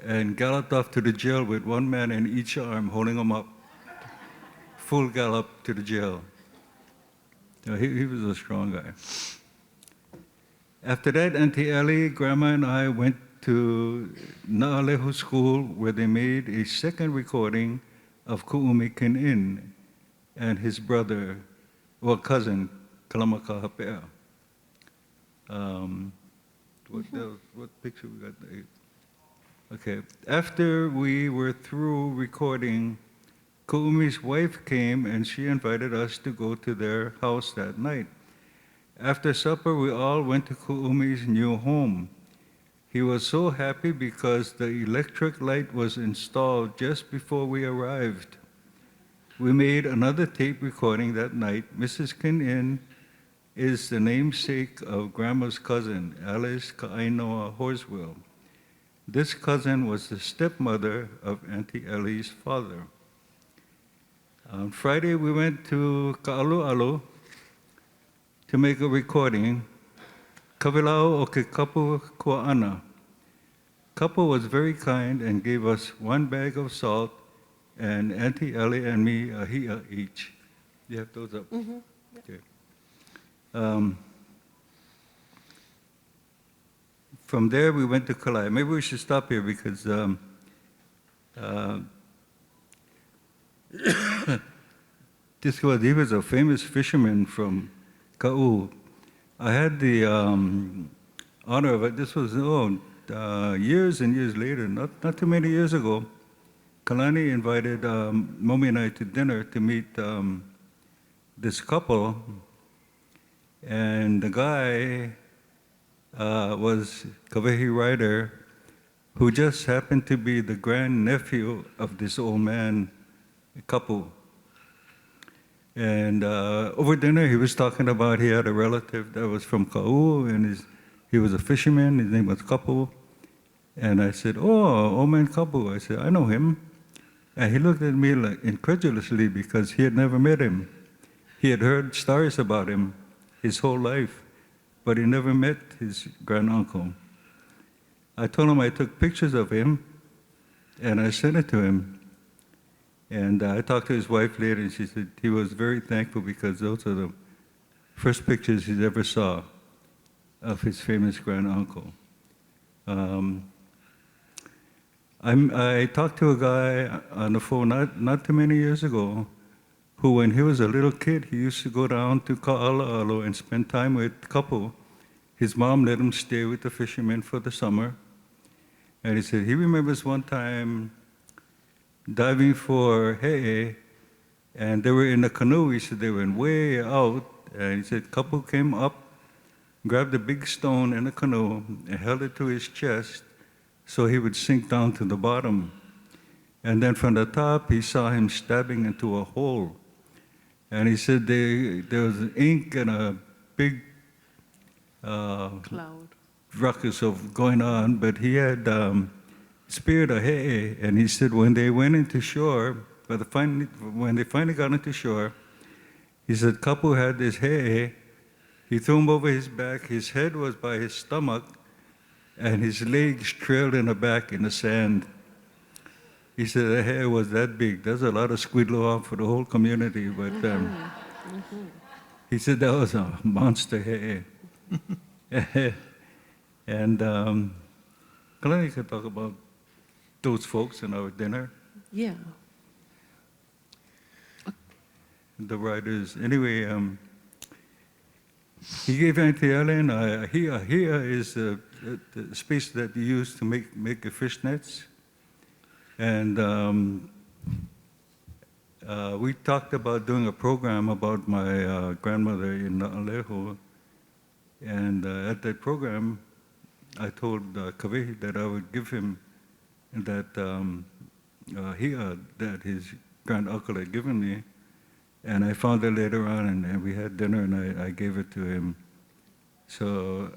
Speaker 11: and galloped off to the jail with one man in each arm holding him up. Full gallop to the jail. He was a strong guy. After that, Auntie Ellie, Grandma, and I went to Nā'alehu School, where they made a second recording of Ku'umi Kin'in and his brother, or cousin, Kalamakahape'a. What picture we got there? Okay. After we were through recording, Ku'umi's wife came and she invited us to go to their house that night. After supper, we all went to Ku'umi's new home. He was so happy because the electric light was installed just before we arrived. We made another tape recording that night. Mrs. Kin'in is the namesake of Grandma's cousin, Alice Ka'ainoa Horswell. This cousin was the stepmother of Auntie Ellie's father. On Friday, we went to Ka'alu'alu to make a recording. Kavilau o ke kapu kua'ana. Kapu was very kind and gave us one bag of salt and Auntie Ellie and me a hi'a each. You have those up? Mm-hmm. Okay. From there, we went to Kalai. Maybe we should stop here because he was a famous fisherman from Kaʻū. I had the honor of it. This was years and years later, not too many years ago. Kalani invited Momi and I to dinner to meet this couple, and the guy was Kawehi Ryder, who just happened to be the grandnephew of this old man couple. And over dinner, he was talking about he had a relative that was from Kaʻū, and he was a fisherman. His name was Kapu. And I said, "Oh, old man Kapu." I said, "I know him." And he looked at me like incredulously because he had never met him. He had heard stories about him his whole life, but he never met his granduncle. I told him I took pictures of him, and I sent it to him. And I talked to his wife later, and she said he was very thankful because those are the first pictures he ever saw of his famous granduncle. I talked to a guy on the phone not too many years ago who, when he was a little kid, he used to go down to Kaʻū and spend time with Kapu. His mom let him stay with the fishermen for the summer. And he said he remembers one time diving for He'e, and they were in a canoe. He said they went way out, and he said Kapu came up, grabbed a big stone in the canoe, and held it to his chest so he would sink down to the bottom. And then from the top, he saw him stabbing into a hole. And he said there was ink and a big
Speaker 10: Cloud.
Speaker 11: ruckus of going on, but he had spirit of He'e, and he said when they went into shore, when they finally got into shore, he said Kapu had this He'e, he threw him over his back, his head was by his stomach, and his legs trailed in the back in the sand. He said the He'e was that big. There's a lot of squidlo on for the whole community, but he said that was a monster He'e. And Kalani can talk about those folks in our dinner,
Speaker 10: Yeah.
Speaker 11: the writers. Anyway, he gave Auntie Ellen here is the space that you use to make the fish nets. And we talked about doing a program about my grandmother in Nānā. And at that program, I told Kawehi that I would give him that that his granduncle had given me. And I found it later on, and we had dinner, and I gave it to him. So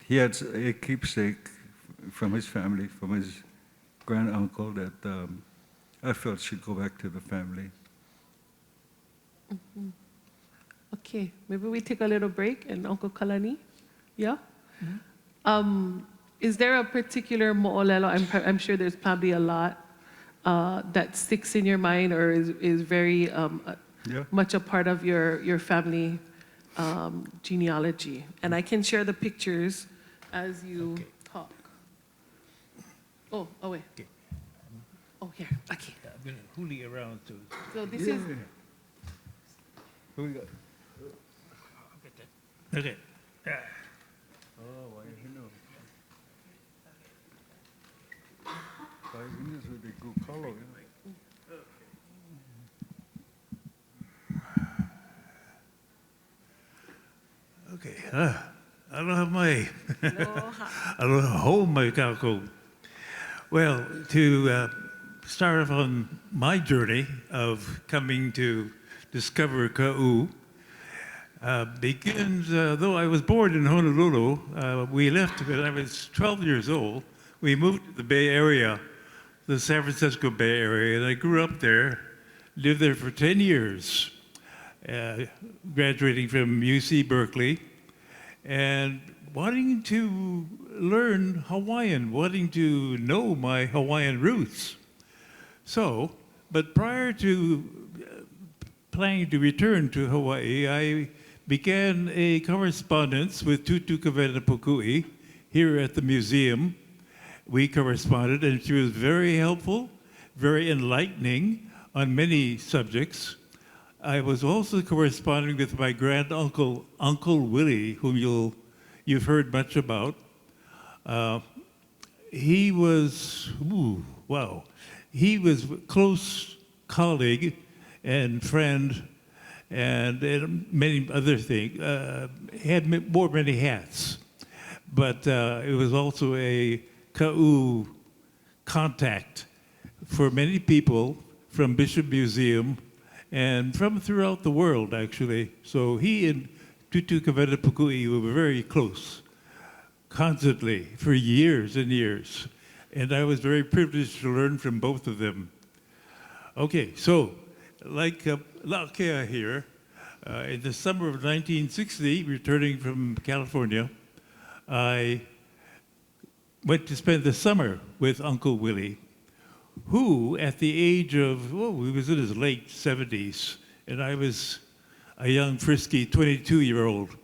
Speaker 11: he had a keepsake from his family, from his granduncle, that I felt should go back to the family.
Speaker 10: Mhm. Okay, maybe we take a little break, and Uncle Kalani, yeah? Is there a particular moʻolelo, I'm sure there's probably a lot, that sticks in your mind or is very much a part of your family genealogy? And I can share the pictures as you talk. Oh, wait.
Speaker 12: Okay.
Speaker 10: Oh, here, okay.
Speaker 12: I'm going to huli around too.
Speaker 10: So this is...
Speaker 11: Who we got?
Speaker 12: Okay.
Speaker 11: Oh, why you know? 5 minutes with the good color.
Speaker 12: Okay. Aloha. Aloha mai kākou. Well, to start off on my journey of coming to discover Kaʻū, begins, though I was born in Honolulu, we left when I was 12 years old. We moved to the Bay Area, the San Francisco Bay Area, and I grew up there, lived there for 10 years, graduating from UC Berkeley, and wanting to learn Hawaiian, wanting to know my Hawaiian roots. So, but prior to planning to return to Hawaii, I began a correspondence with Tutu Kawena Pukui here at the museum. We corresponded, and she was very helpful, very enlightening on many subjects. I was also corresponding with my granduncle, Uncle Willie, whom you've heard much about. He was, he was a close colleague and friend and many other things. He had wore many hats, but it was also a Kaʻū contact for many people from Bishop Museum and from throughout the world, actually. So he and Tutu Kawena Pukui were very close, constantly, for years and years. And I was very privileged to learn from both of them. Okay, so, like La'akea here, in the summer of 1960, returning from California, I went to spend the summer with Uncle Willie, who, at the age of, he was in his late 70s, and I was a young, frisky 22-year-old.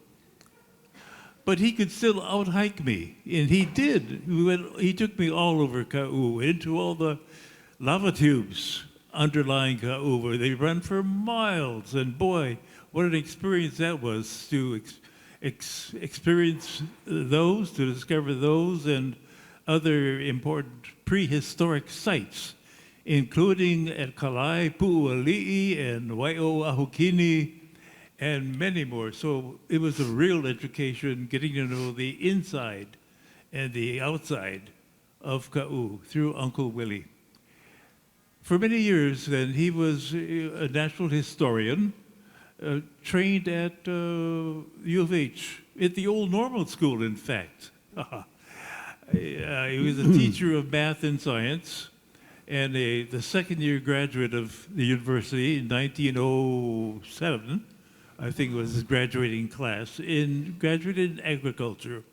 Speaker 12: But he could still out-hike me, and he did. He took me all over Kaʻū, into all the lava tubes, underlying Kaʻū, where they run for miles. And boy, what an experience that was to experience those, to discover those and other important prehistoric sites, including at Kalai, Pu'uali'i, and Wai'o-Ahukini, and many more. So it was a real education, getting to know the inside and the outside of Kaʻū through Uncle Willie. For many years then, he was a natural historian, trained at U of H, at the old normal school, in fact. He was a teacher of math and science, and the second-year graduate of the university in 1907, I think was his graduating class, graduated in agriculture.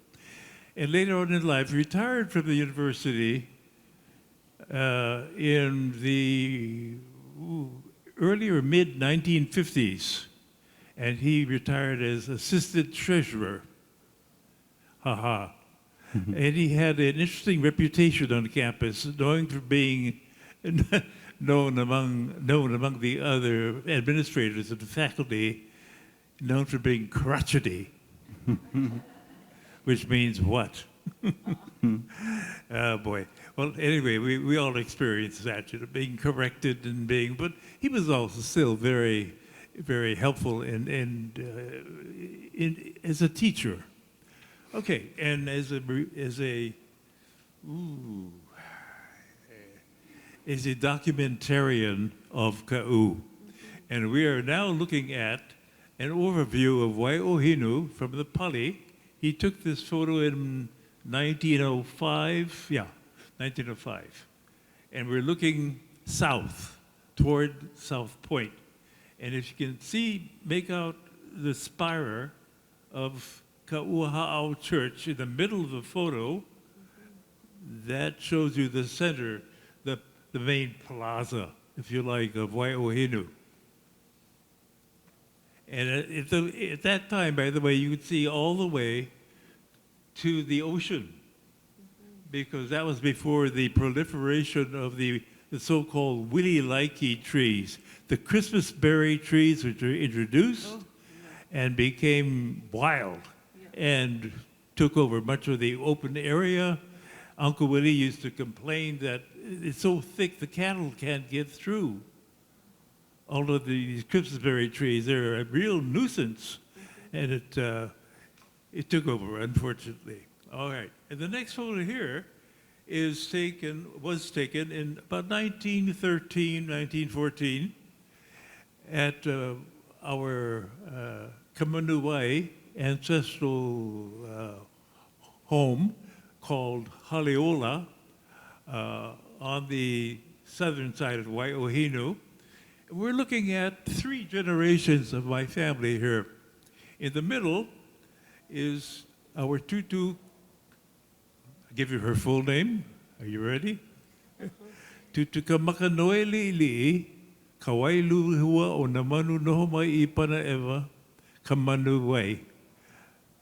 Speaker 12: And later on in life, retired from the university in the early or mid-1950s. And he retired as assistant treasurer. And he had an interesting reputation on campus, known for being known among the other administrators and the faculty, known for being crotchety, which means what? Oh boy. Well, anyway, we all experienced that, being corrected and but he was also still very, very helpful as a teacher. Okay, and as a documentarian of Kaʻū, and we are now looking at an overview of Waiʻohinu from the Pali. He took this photo in 1905, 1905, and we're looking south toward South Point, and if you can see, make out the spire of Ka'uha'au Church in the middle of the photo. That shows you the center, the main plaza, if you like, of Waiʻohinu. And at that time, by the way, you could see all the way to the ocean, because that was before the proliferation of the so-called willy-likey trees, the Christmas berry trees, which were introduced and became wild and took over much of the open area. Uncle Willie used to complain that it's so thick the cattle can't get through. All of these Christmasberry trees, they're a real nuisance, and it took over, unfortunately. All right, and the next photo here was taken in about 1913, 1914 at our Kamanuwai ancestral home called Haleola on the southern side of Waiʻohinu. We're looking at 3 generations of my family here. In the middle is our Tutu. I'll give you her full name. Are you ready? Tutu ka makanoeli'ili'i, kawailu hua o na manu noho mai I pana ewa, ka manu wai,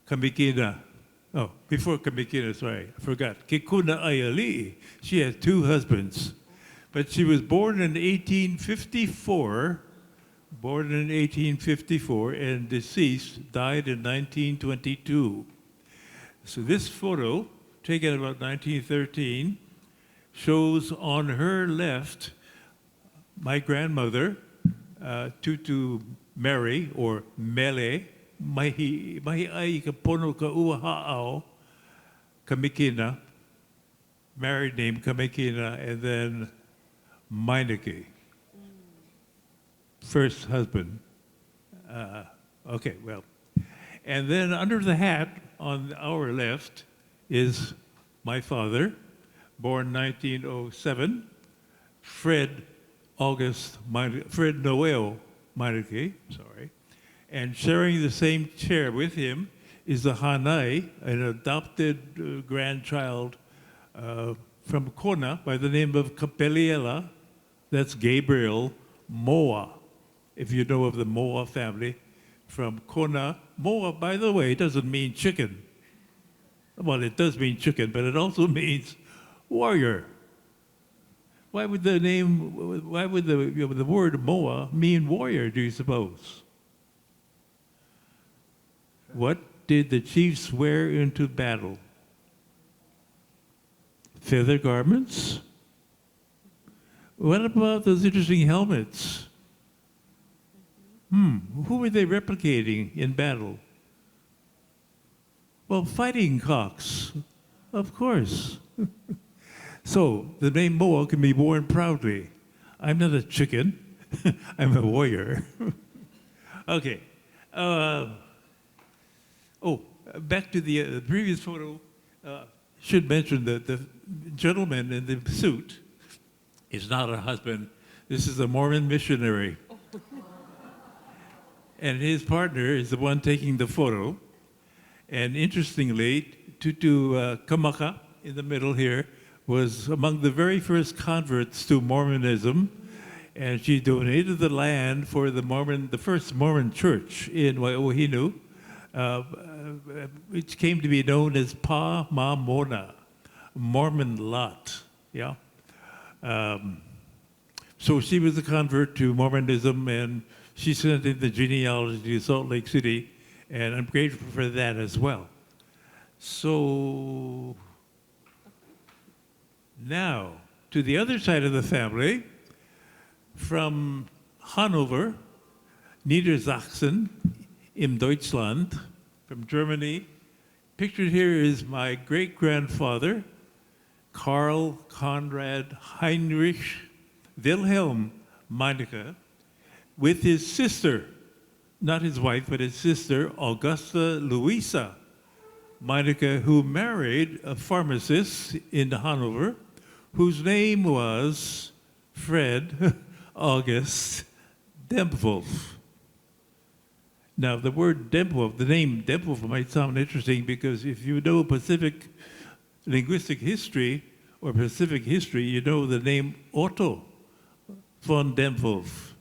Speaker 12: kamikina. Oh, before kamikina, sorry, I forgot. Kekuna aiali'i. She has 2 husbands. But she was born in 1854, and deceased, died in 1922. So this photo, taken about 1913, shows on her left my grandmother, Tutu Mary, or Mele, mahi ai ka pono ka ua ha'ao, Kamikina, married name Kamikina, and then Meineke, first husband. Okay, well. And then under the hat on our left is my father, born 1907, Fred Noel Meineke, sorry. And sharing the same chair with him is the Hanai, an adopted grandchild from Kona by the name of Kapeliela. That's Gabriel Moa, if you know of the Moa family from Kona. Moa, by the way, doesn't mean chicken. Well, it does mean chicken, but it also means warrior. Why would the word moa mean warrior, do you suppose? What did the chiefs wear into battle? Feather garments? What about those interesting helmets? Who were they replicating in battle? Well, fighting cocks, of course. So the name Moa can be worn proudly. I'm not a chicken, I'm a warrior. Okay. Back to the previous photo. Should mention that the gentleman in the suit is not a husband. This is a Mormon missionary. And his partner is the one taking the photo. And interestingly, Tutu Kamaka in the middle here was among the very first converts to Mormonism. And she donated the land for the first Mormon church in Waiʻohinu, which came to be known as Pa Ma Mona, Mormon lot. Yeah. So she was a convert to Mormonism, and she sent in the genealogy to Salt Lake City, and I'm grateful for that as well. So now to the other side of the family, from Hanover, Niedersachsen, in Deutschland, from Germany. Pictured here is my great-grandfather, Karl Konrad Heinrich Wilhelm Meinecke, with his sister, not his wife, but his sister, Augusta Louisa Meinecke, who married a pharmacist in Hanover, whose name was Fred August Dempwolf. Now, the word Dempwolf, the name Dempwolf might sound interesting because if you know Pacific linguistic history or Pacific history, you know the name Otto von Dempwolf,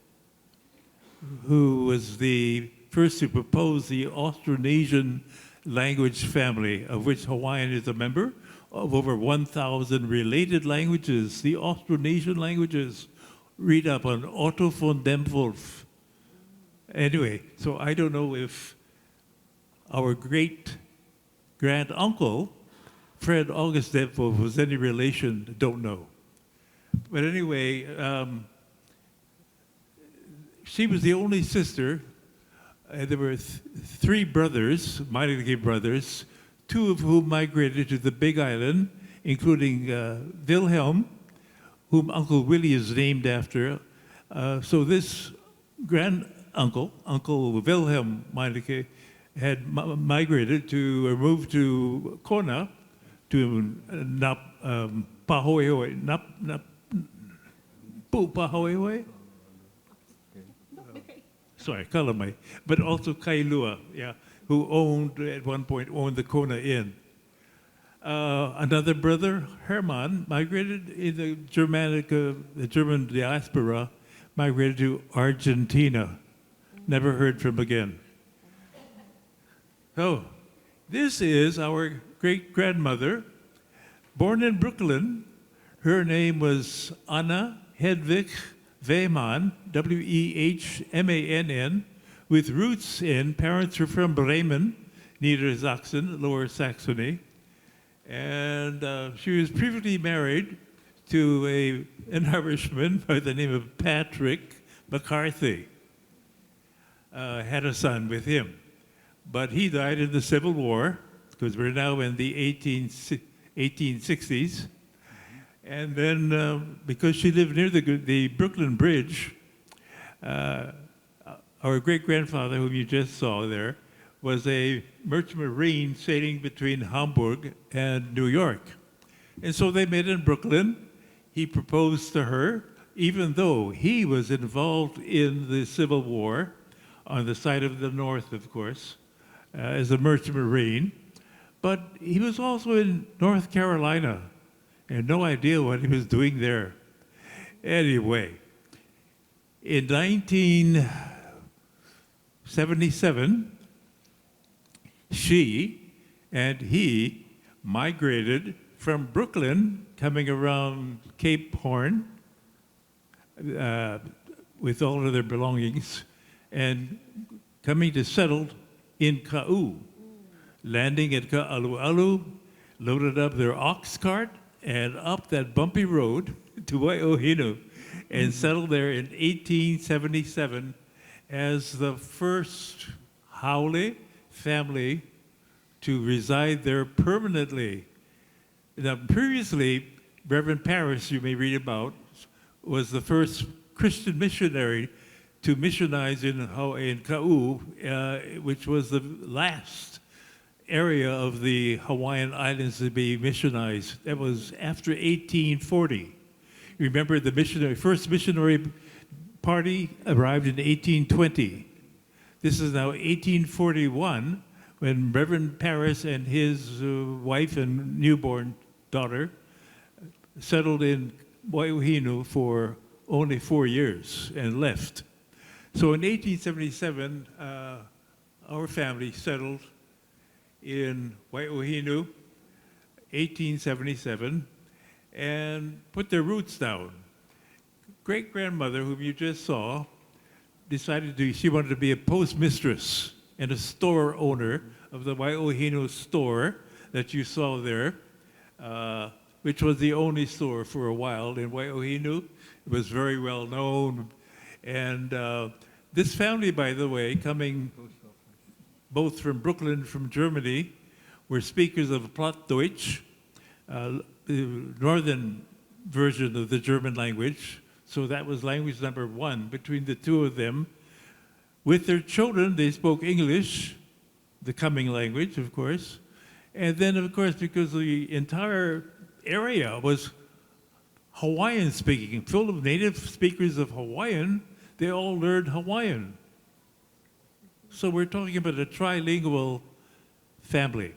Speaker 12: who was the first to propose the Austronesian language family, of which Hawaiian is a member, of over 1,000 related languages. The Austronesian languages read up on Otto von Dempwolf. Anyway, so I don't know if our great-grand-uncle, Fred August Dempwolf, was any relation, don't know. But anyway, she was the only sister. There were three brothers, Meinecke brothers, two of whom migrated to the Big Island, including Wilhelm, whom Uncle Willie is named after. So this granduncle, Uncle Wilhelm Meinecke, had migrated to, or moved to Kona, to Pahoehoe? Sorry, Kalamai, but also Kailua, yeah, who owned, at one point, owned the Kona Inn. Another brother, Hermann, migrated in the German diaspora, migrated to Argentina. Never heard from again. So, this is our great-grandmother, born in Brooklyn. Her name was Anna Hedwig Wehmann, Wehmann, with roots in, parents were from Bremen, Niedersachsen, Lower Saxony. And she was previously married to an Irishman by the name of Patrick McCarthy. Had a son with him. But he died in the Civil War, because we're now in the 1860s. And then, because she lived near the Brooklyn Bridge, our great-grandfather, whom you just saw there, was a merchant marine sailing between Hamburg and New York. And so they met in Brooklyn. He proposed to her, even though he was involved in the Civil War, on the side of the North, of course, as a merchant marine. But he was also in North Carolina, and no idea what he was doing there. Anyway, in 1977, she and he migrated from Brooklyn, coming around Cape Horn, with all of their belongings and coming to settle in Ka'ū, landing at Ka'alu'alu, loaded up their ox cart and up that bumpy road to Waiʻohinu and settled there in 1877 as the first haole family to reside there permanently. Now, previously, Reverend Parris, you may read about, was the first Christian missionary to missionize in Ka'ū, which was the last area of the Hawaiian Islands to be missionized. That was after 1840. Remember, the first missionary party arrived in 1820. This is now 1841, when Reverend Parris and his wife and newborn daughter settled in Waiʻohinu for only 4 years and left. So in 1877, our family settled in Waiʻohinu, 1877, and put their roots down. Great-grandmother, whom you just saw, she wanted to be a postmistress and a store owner of the Waiʻohinu store that you saw there, which was the only store for a while in Waiʻohinu. It was very well known. And this family, by the way, coming both from Brooklyn, from Germany, were speakers of Plattdeutsch, the northern version of the German language. So that was language number one between the two of them. With their children, they spoke English, the coming language, of course. And then, of course, because the entire area was Hawaiian speaking, full of native speakers of Hawaiian, they all learned Hawaiian. So we're talking about a trilingual family.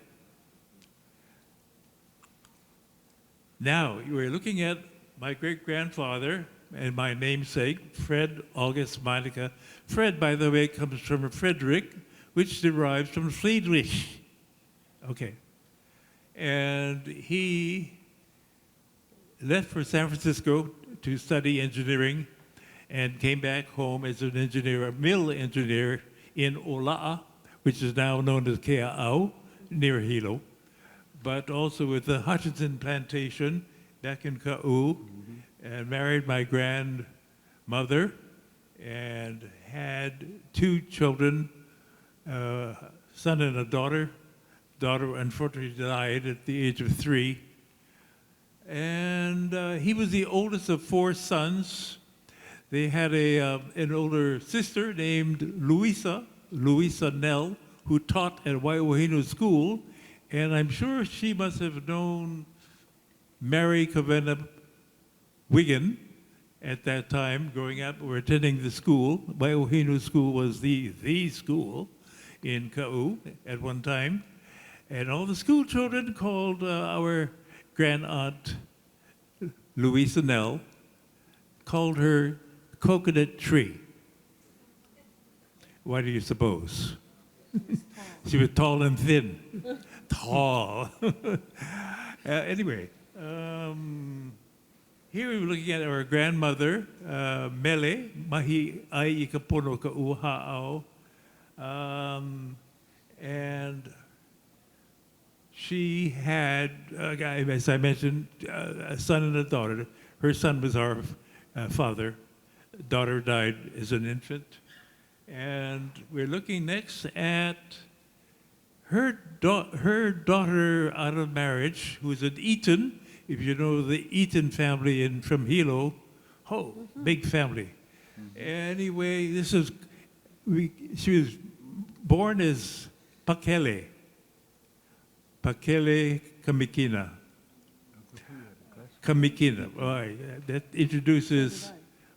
Speaker 12: Now, we're looking at my great-grandfather and my namesake, Fred August Monica. Fred, by the way, comes from Frederick, which derives from Friedrich. Okay. And he left for San Francisco to study engineering and came back home as an engineer, a mill engineer in Ola'a, which is now known as Kea'au, near Hilo, but also with the Hutchinson plantation back in Ka'ū, and married my grandmother and had 2 children, a son and a daughter. Daughter unfortunately died at the age of 3. And he was the oldest of 4 sons. They had an older sister named Louisa Nell, who taught at Waiʻohinu School, and I'm sure she must have known Mary Kawena Wigan at that time, growing up or attending the school. Waiʻohinu School was the school in Ka'ū at one time. And all the school children called our grand-aunt, Louisa Nell, called her Coconut Tree. Why do you suppose? She was tall and thin. Tall. Anyway, here we were looking at our grandmother, Mele, Mahi Ai Kapono Ka'u Ha'au. And she had, as I mentioned, a son and a daughter. Her son was our father. Daughter died as an infant. And we're looking next at her daughter out of marriage, who's an Eaton. If you know the Eaton family from Hilo, big family. Anyway, she was born as Pakele Kamikina. Kamikina, right. That introduces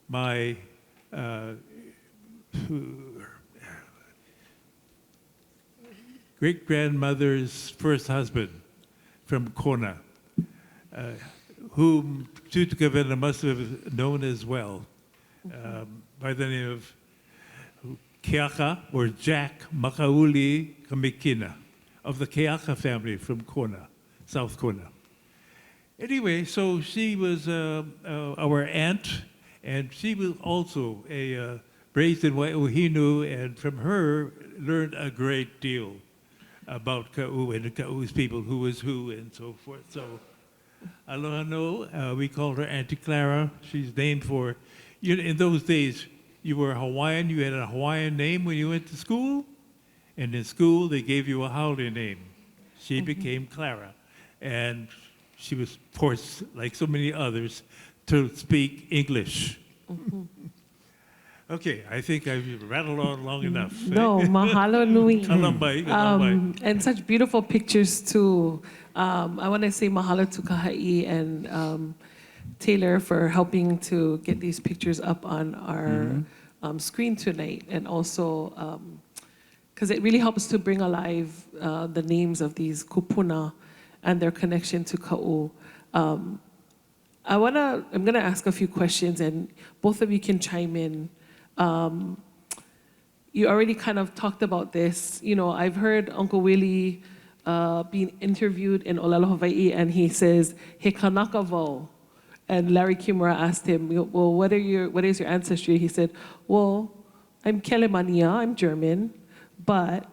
Speaker 12: my great-grandmother's first husband from Kona, whom Tutu Kawena must have known as well, by the name of Keaka, or Jack Makauli Kamikina, of the Keaka family from Kona, South Kona. Anyway, so she was our aunt, And she was also raised in Waiʻuhinu, and from her learned a great deal about Kaʻū and the Kaʻū's people, who was who, and so forth. So, aloha no, we called her Auntie Clara. She's named for, in those days, you were Hawaiian, you had a Hawaiian name when you went to school, and in school they gave you a holiday name. She became Clara, and she was forced, like so many others, to speak English. Okay, I think I've rattled on long enough.
Speaker 10: No, mahalo nui.
Speaker 12: Kalambai, kalambai.
Speaker 10: And such beautiful pictures too. I want to say mahalo to Kaha'i and Taylor for helping to get these pictures up on our screen tonight, and also because it really helps to bring alive the names of these kupuna and their connection to Kaʻū. I'm gonna ask a few questions, and both of you can chime in. You already kind of talked about this. I've heard Uncle Willie being interviewed in ʻōlelo, Hawaii, and he says, "He kanaka wau." And Larry Kimura asked him, "Well, what is your ancestry?" He said, "Well, I'm Kelemania, I'm German, but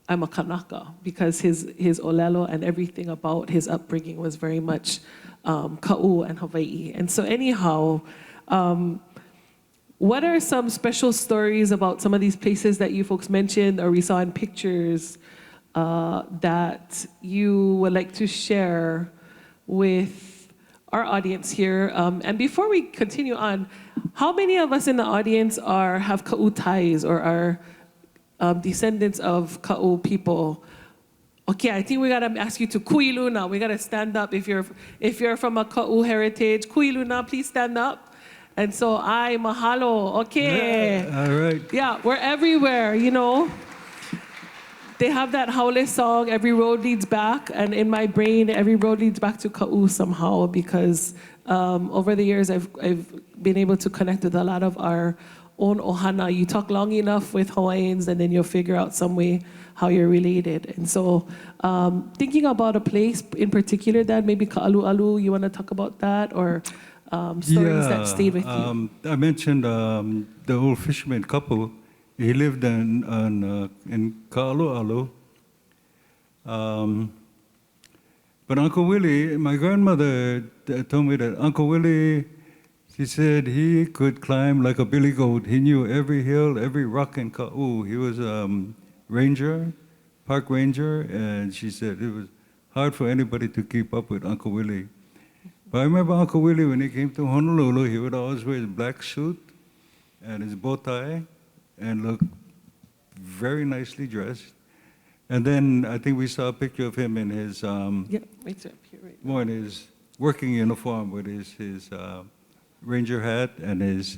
Speaker 10: I'm a Kanaka," because his ʻōlelo and everything about his upbringing was very much Kaʻū and Hawaii. And so anyhow, what are some special stories about some of these places that you folks mentioned or we saw in pictures that you would like to share with our audience here? And before we continue on, how many of us in the audience have Kaʻū ties or are descendants of Kaʻū people? Okay, I think we gotta ask you to kuiluna. We gotta stand up if you're from a Kaʻū heritage. Kuiluna, please stand up. And so mahalo. Okay.
Speaker 11: Yeah, all right.
Speaker 10: Yeah, we're everywhere. They have that haole song, "Every road leads back," and in my brain, every road leads back to Kaʻū somehow, because over the years, I've been able to connect with a lot of our own ohana. You talk long enough with Hawaiians, and then you'll figure out some way how you're related. And so thinking about a place in particular, Dad, maybe Ka'alu'alu, you want to talk about that, or stories that stayed with you?
Speaker 11: I mentioned the old fisherman couple. He lived in Ka'alu'alu. But Uncle Willie, my grandmother told me that Uncle Willie, she said he could climb like a billy goat. He knew every hill, every rock in Kaʻū. He was ranger, park ranger, and she said it was hard for anybody to keep up with Uncle Willie. But I remember Uncle Willie, when he came to Honolulu, he would always wear his black suit and his bow tie and look very nicely dressed. And then I think we saw a picture of him in his more in his working uniform with his ranger hat and his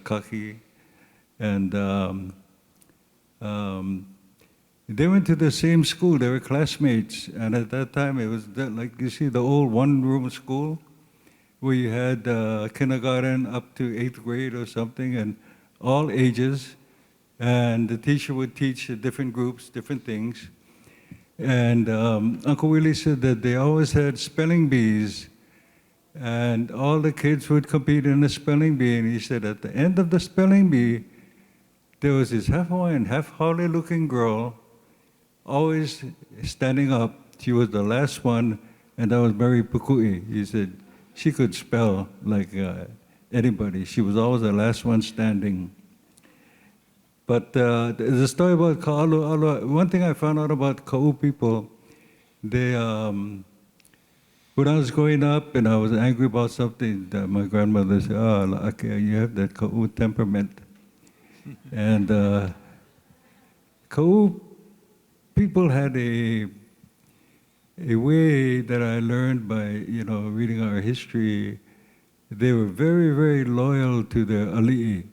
Speaker 11: kaki. And they went to the same school. They were classmates. And at that time, it was like, you see, the old one-room school where you had kindergarten up to 8th grade or something, and all ages. And the teacher would teach different groups, different things. And Uncle Willie said that they always had spelling bees, and all the kids would compete in a spelling bee. And he said at the end of the spelling bee, there was this half Hawaiian, half Haole looking girl, always standing up. She was the last one, and that was Mary Pukui. He said she could spell like anybody. She was always the last one standing. But the story about Ka'alu'alu, one thing I found out about Kaʻū people, they, when I was growing up and I was angry about something, my grandmother said, okay, you have that Kaʻū temperament. And Kaʻū people had a way that I learned by, reading our history. They were very, very loyal to their ali'i.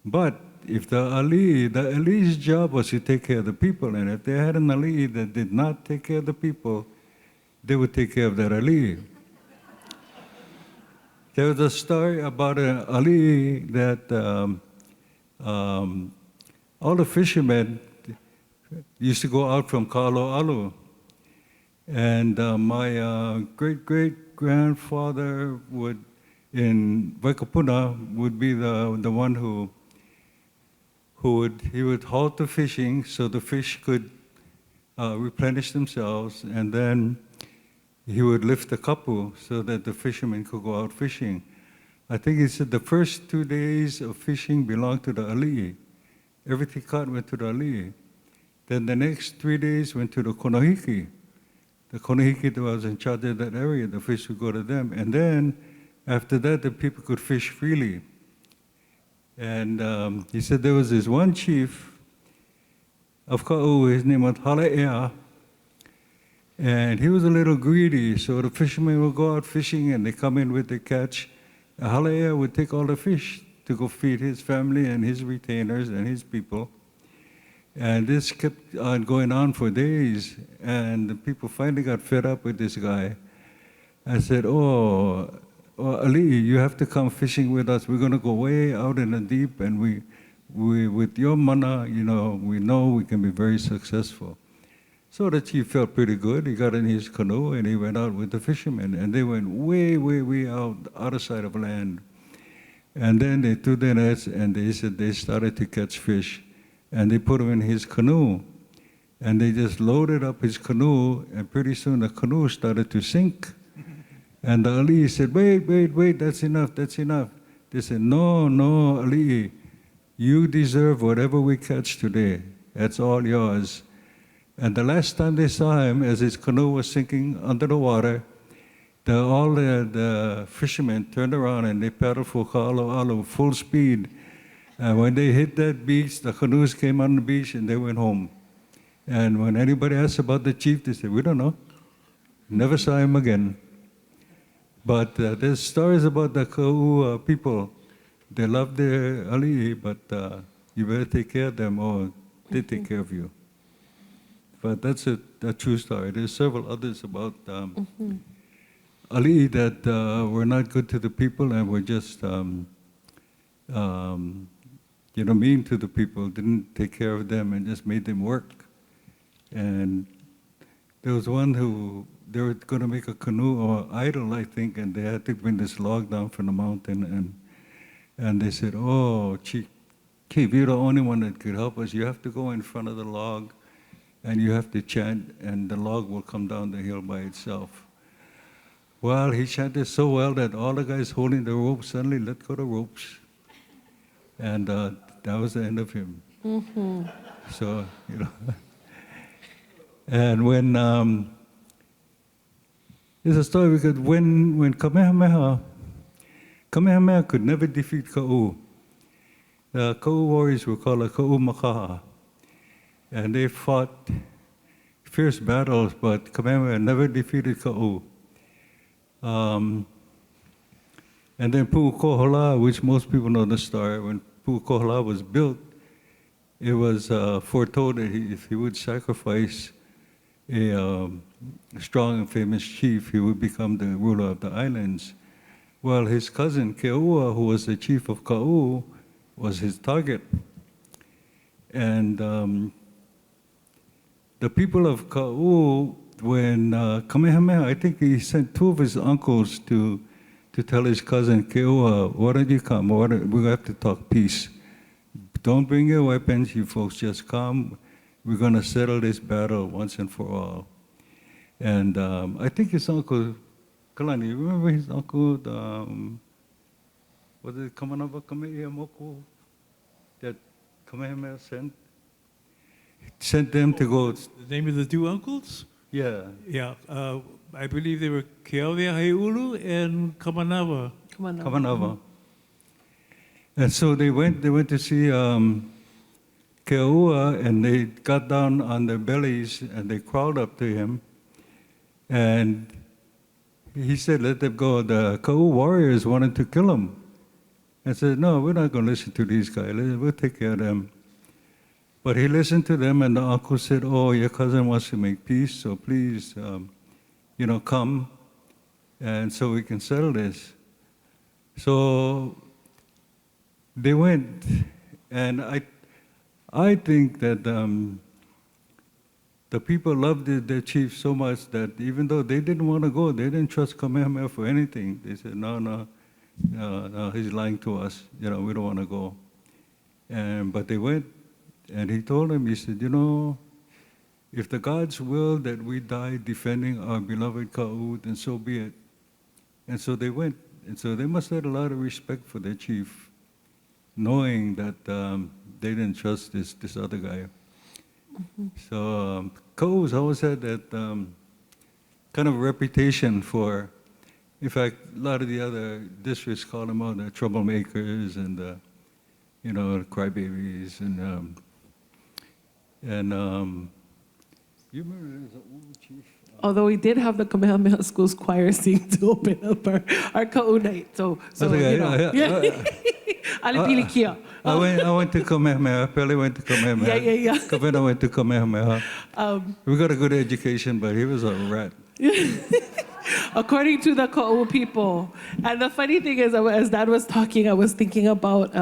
Speaker 11: But if the ali'i's job was to take care of the people, and if they had an ali'i that did not take care of the people, they would take care of that ali'i. There was a story about an ali'i that all the fishermen used to go out from Ka'alu'alu. And my great-great-grandfather would in Waikapuna would be the one who would halt the fishing so the fish could replenish themselves, and then he would lift the kapu so that the fishermen could go out fishing. I think he said the first 2 days of fishing belonged to the ali'i. Everything caught went to the ali'i. Then the next 3 days went to the konahiki. The konahiki that was in charge of that area, the fish would go to them. And then after that, the people could fish freely. And he said there was this one chief of Ka'ū, his name was Halaea, and he was a little greedy, so the fishermen would go out fishing and they come in with the catch. Halaea would take all the fish to go feed his family and his retainers and his people. And this kept on going on for days, and the people finally got fed up with this guy. I said, oh, Ali, you have to come fishing with us. We're going to go way out in the deep, and we with your mana, we know we can be very successful. So the chief felt pretty good. He got in his canoe and he went out with the fishermen, and they went way, way, way out of sight of land. And then they threw their nets, and they said they started to catch fish, and they put him in his canoe, and they just loaded up his canoe, and pretty soon the canoe started to sink. And the Ali said, wait, that's enough. They said, no, Ali, you deserve whatever we catch today. That's all yours. And the last time they saw him, as his canoe was sinking under the water, all the fishermen turned around and they paddled for Ka'alo full speed. And when they hit that beach, the canoes came on the beach and they went home. And when anybody asked about the chief, they said, we don't know. Never saw him again. But there's stories about the Ka'ū people. They love their ali'i, but you better take care of them or they take care of you. But that's a true story. There's several others about ali'i that were not good to the people and were just mean to the people, didn't take care of them and just made them work. And there was one who, they were going to make a canoe or idol, I think, and they had to bring this log down from the mountain. And they said, oh, Chief, you're the only one that could help us. You have to go in front of the log and you have to chant, and the log will come down the hill by itself. Well, he chanted so well that all the guys holding the rope suddenly let go the ropes. And that was the end of him. So, And when, there's a story because when Kamehameha could never defeat Ka'ū. The Ka'ū warriors were called the Ka'ū Makaha. And they fought fierce battles, but Kamehameha never defeated Ka'ū. And then Pu'ukohola, which most people know the story, when Pu'ukohola was built, it was foretold that if he would sacrifice a strong and famous chief, he would become the ruler of the islands. Well, his cousin Keʻua, who was the chief of Ka'ū, was his target. And the people of Ka'ū, when Kamehameha, I think he sent two of his uncles to tell his cousin Keʻua, why don't you come? We have to talk peace. Don't bring your weapons, you folks just come. We're going to settle this battle once and for all. And I think his uncle, Kalani, you remember his uncle, was it Kamanava Kame'ea Moku, that Kamehameha sent them to go.
Speaker 12: The name of the two uncles?
Speaker 11: Yeah.
Speaker 12: Yeah, I believe they were Keawea Heiulu and Kamanava.
Speaker 11: Kamanava. And so they went to see Keʻua, and they got down on their bellies and they crawled up to him. And he said, let them go. The Ka'ū warriors wanted to kill him. And said, no, we're not going to listen to these guys. We'll take care of them. But he listened to them, and the uncle said, oh, your cousin wants to make peace, so please, come, and so we can settle this. So they went, and I think that the people loved their chief so much that even though they didn't want to go, they didn't trust Kamehameha for anything. They said, no, no, he's lying to us. We don't want to go. But they went, and he told him, he said, if the gods will that we die defending our beloved Kaʻū, then so be it. And so they went. And so they must have had a lot of respect for their chief, knowing that they didn't trust this other guy. Mm-hmm. So Kaʻū's always had that kind of reputation for, in fact, a lot of the other districts call them all the troublemakers and the crybabies you remember there was an old chief.
Speaker 10: Although we did have the Kamehameha School's choir sing to open up our Kaʻū night. So
Speaker 11: okay,
Speaker 10: Alipilikia.
Speaker 11: I went to Kamehameha. Pele went to Kamehameha.
Speaker 10: Yeah.
Speaker 11: Kawena went to Kamehameha. We got a good education, but he was a rat.
Speaker 10: According to the Kaʻū people. And the funny thing is, as Dad was talking, I was thinking about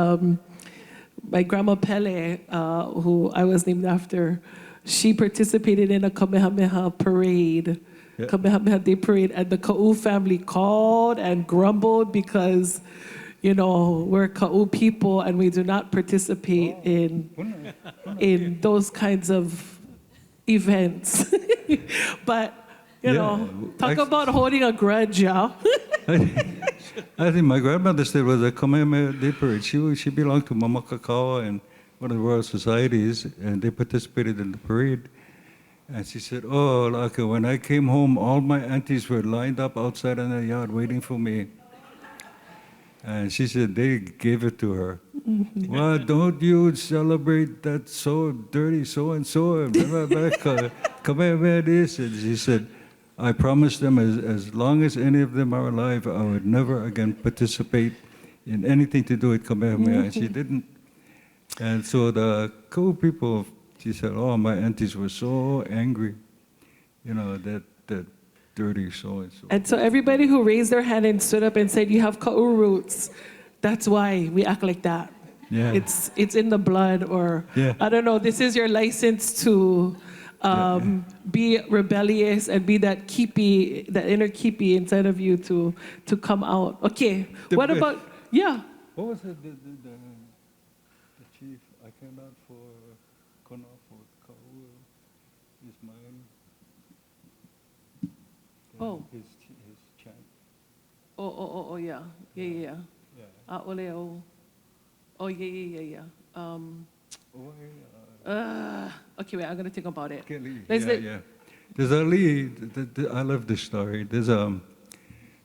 Speaker 10: my grandma Pele, who I was named after. She participated in a Kamehameha parade, Kamehameha Day parade, and the Kaʻū family called and grumbled because, we're Kaʻū people and we do not participate in those kinds of events. But, talk about holding a grudge, yeah.
Speaker 11: I think my grandmother said it was a Kamehameha Day parade. She belonged to Mama Kakao and one of the Royal Societies, and they participated in the parade. And she said, when I came home, all my aunties were lined up outside in the yard waiting for me. And she said they gave it to her. Mm-hmm. Well, don't you celebrate that so dirty so-and-so? Come here, this. And she said, I promised them as long as any of them are alive, I would never again participate in anything to do with Kamehameha. And she didn't. And so the Kaʻū people, she said, my aunties were so angry, that dirty so-and-so.
Speaker 10: And so everybody who raised their hand and stood up and said, you have Kaʻū roots, that's why we act like that.
Speaker 11: Yeah.
Speaker 10: It's in the blood, or, I don't know, this is your license to be rebellious and be that inner keepy inside of you to come out. Okay, what about,
Speaker 11: What was it, the chief, I cannot for Kona for Kaʻū is mine. His chant.
Speaker 10: Yeah. ʻōlelo. Yeah. Okay, wait, I'm going to think about it.
Speaker 11: There's Ali, I love this story. There's Ali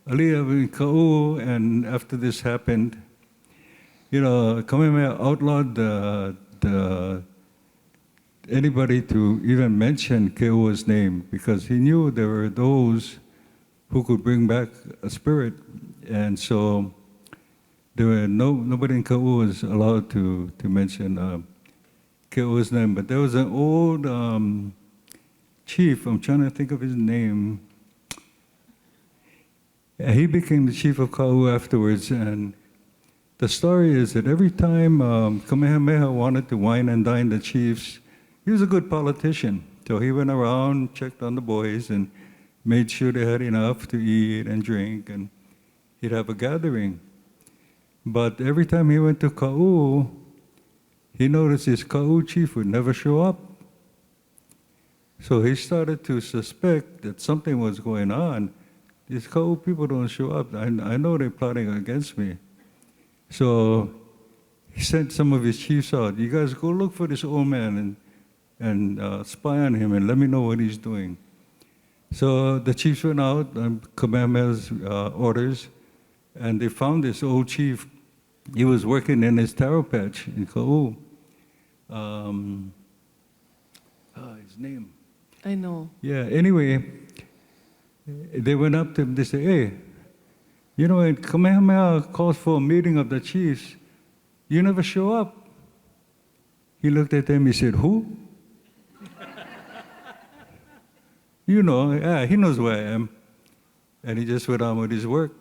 Speaker 11: in Kaʻū, and after this happened, Kamehameha outlawed anybody to even mention Keʻua's name because he knew there were those who could bring back a spirit. And so there were nobody in Kaʻū was allowed to mention Keʻua's name. But there was an old chief, I'm trying to think of his name. He became the chief of Kaʻū afterwards, and the story is that every time Kamehameha wanted to wine and dine the chiefs, he was a good politician. So he went around, checked on the boys, and made sure they had enough to eat and drink, and he'd have a gathering. But every time he went to Kaʻū, he noticed his Kaʻū chief would never show up. So he started to suspect that something was going on. These Kaʻū people don't show up. I know they're plotting against me. So he sent some of his chiefs out. You guys go look for this old man and spy on him and let me know what he's doing. So the chiefs went out on Kamehameha's orders, and they found this old chief. He was working in his taro patch in Kaʻū. His name.
Speaker 10: I know.
Speaker 11: Yeah, anyway, they went up to him, they said, hey, when Kamehameha calls for a meeting of the chiefs, you never show up. He looked at them, he said, who? He knows where I am. And he just went on with his work.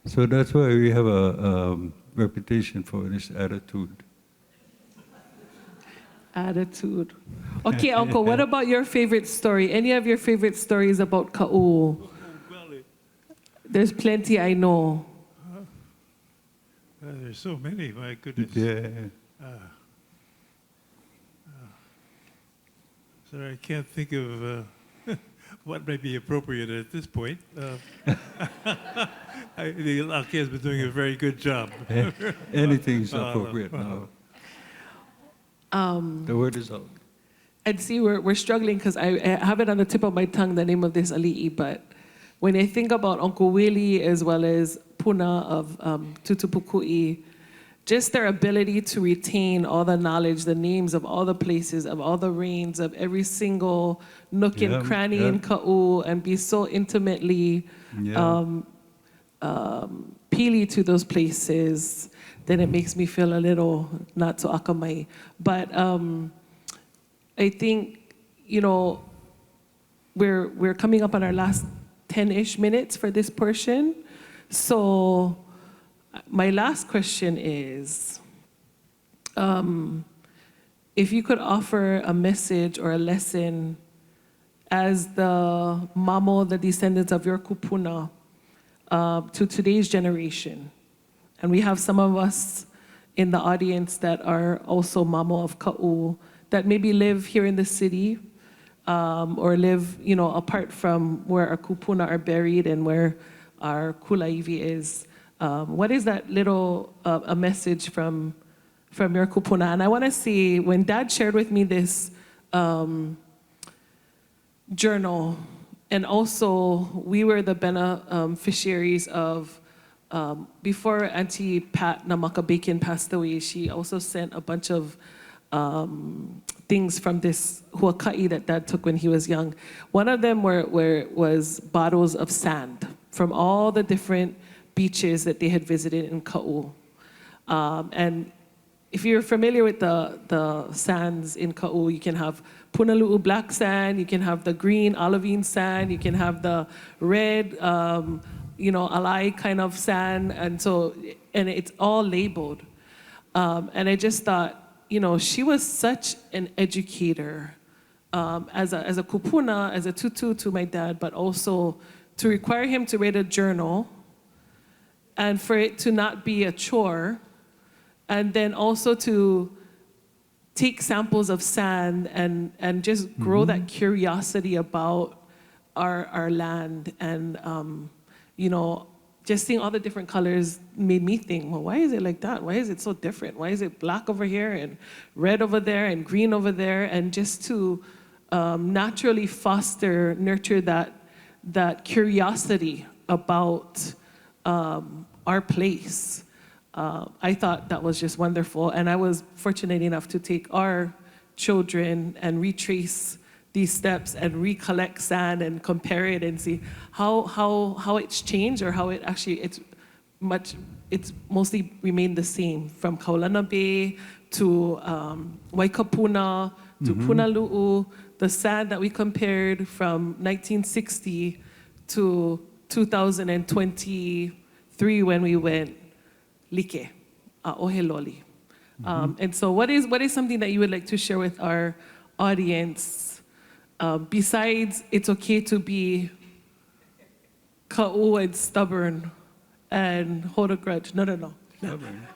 Speaker 11: So that's why we have a reputation for this attitude.
Speaker 10: Attitude. Okay, Uncle, what about your favorite story? Any of your favorite stories about Kaʻū? There's plenty I know.
Speaker 12: There's so many, my goodness.
Speaker 11: Yeah.
Speaker 12: So I can't think of what may be appropriate at this point. The Laki has been doing a very good job.
Speaker 11: Anything's appropriate now. The word is out.
Speaker 10: And see, we're struggling because I have it on the tip of my tongue, the name of this ali'i, but when I think about Uncle Willie as well as Puna of Tutu Pukui, just their ability to retain all the knowledge, the names of all the places, of all the reigns, of every single nook and cranny in Ka'u, and be so intimately pili to those places, then it makes me feel a little not so akamai. But I think, you know, we're coming up on our last 10-ish minutes for this portion. So my last question is, if you could offer a message or a lesson as the mamo, the descendants of your kupuna, to today's generation. And we have some of us in the audience that are also mamo of Ka'u, that maybe live here in the city, or live, you know, apart from where our kupuna are buried and where our kulaivi is. What is that little a message from your kupuna? And I want to see, when Dad shared with me this journal, and also we were the beneficiaries of, before Auntie Pat Namaka Bacon passed away, she also sent a bunch of things from this huaka'i that Dad took when he was young. One of them was bottles of sand from all the different beaches that they had visited in Ka'u. And if you're familiar with the sands in Ka'u, you can have Punalu'u black sand, you can have the green olivine sand, you can have the red, you know, alai kind of sand, and it's all labeled. And I just thought, you know, she was such an educator, as a kupuna, as a tutu to my dad, but also to require him to write a journal and for it to not be a chore, and then also to take samples of sand and just grow that curiosity about our land. And, you know, just seeing all the different colors made me think, well, why is it like that? Why is it so different? Why is it black over here and red over there and green over there? And just to naturally nurture that curiosity about our place. I thought that was just wonderful. And I was fortunate enough to take our children and retrace these steps and recollect sand and compare it and see how it's changed, or how it actually, it's mostly remained the same, from Kaulana Bay to Waikapuna to Punalu'u. The sand that we compared from 1960 to 2023 when we went like, ʻōlelo. And so what is something that you would like to share with our audience, besides it's okay to be ka'u and stubborn and hold a grudge? No.
Speaker 11: Stubborn?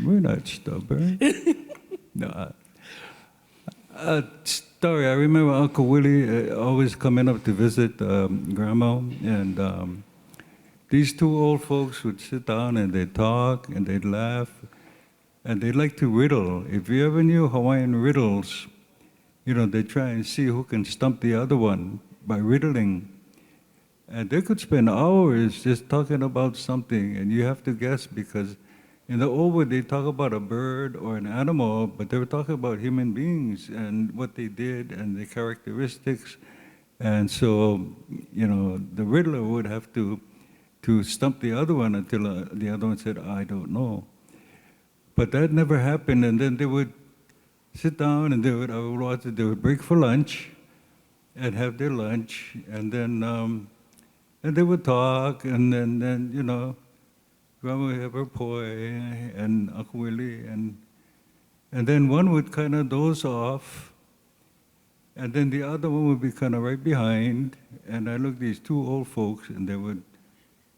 Speaker 11: We're not stubborn. No. Story, I remember Uncle Willie always coming up to visit Grandma, and these two old folks would sit down and they'd talk and they'd laugh, and they'd like to riddle. If you ever knew Hawaiian riddles, you know, they try and see who can stump the other one by riddling. And they could spend hours just talking about something, and you have to guess, because in the old way they talk about a bird or an animal, but they were talking about human beings and what they did and their characteristics. And so, you know, the riddler would have to stump the other one until the other one said, I don't know. But that never happened, and then they would sit down and they would break for lunch and have their lunch, and then and they would talk, and then you know, Grandma would have her poi and Uncle Willie, and then one would kind of doze off, and then the other one would be kind of right behind, and I looked at these two old folks, and they would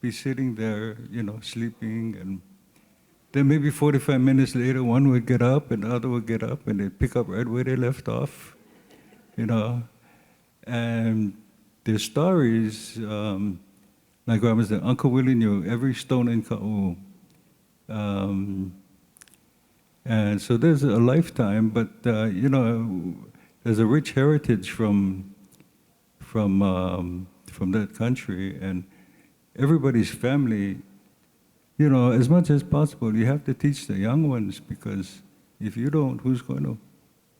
Speaker 11: be sitting there, you know, sleeping, Then maybe 45 minutes later, one would get up and the other would get up and they'd pick up right where they left off, you know. And their stories, my grandma said, Uncle Willie knew every stone in Kaʻū. And so there's a lifetime, but you know, there's a rich heritage from that country, and everybody's family. You know, as much as possible, you have to teach the young ones, because if you don't, who's going to?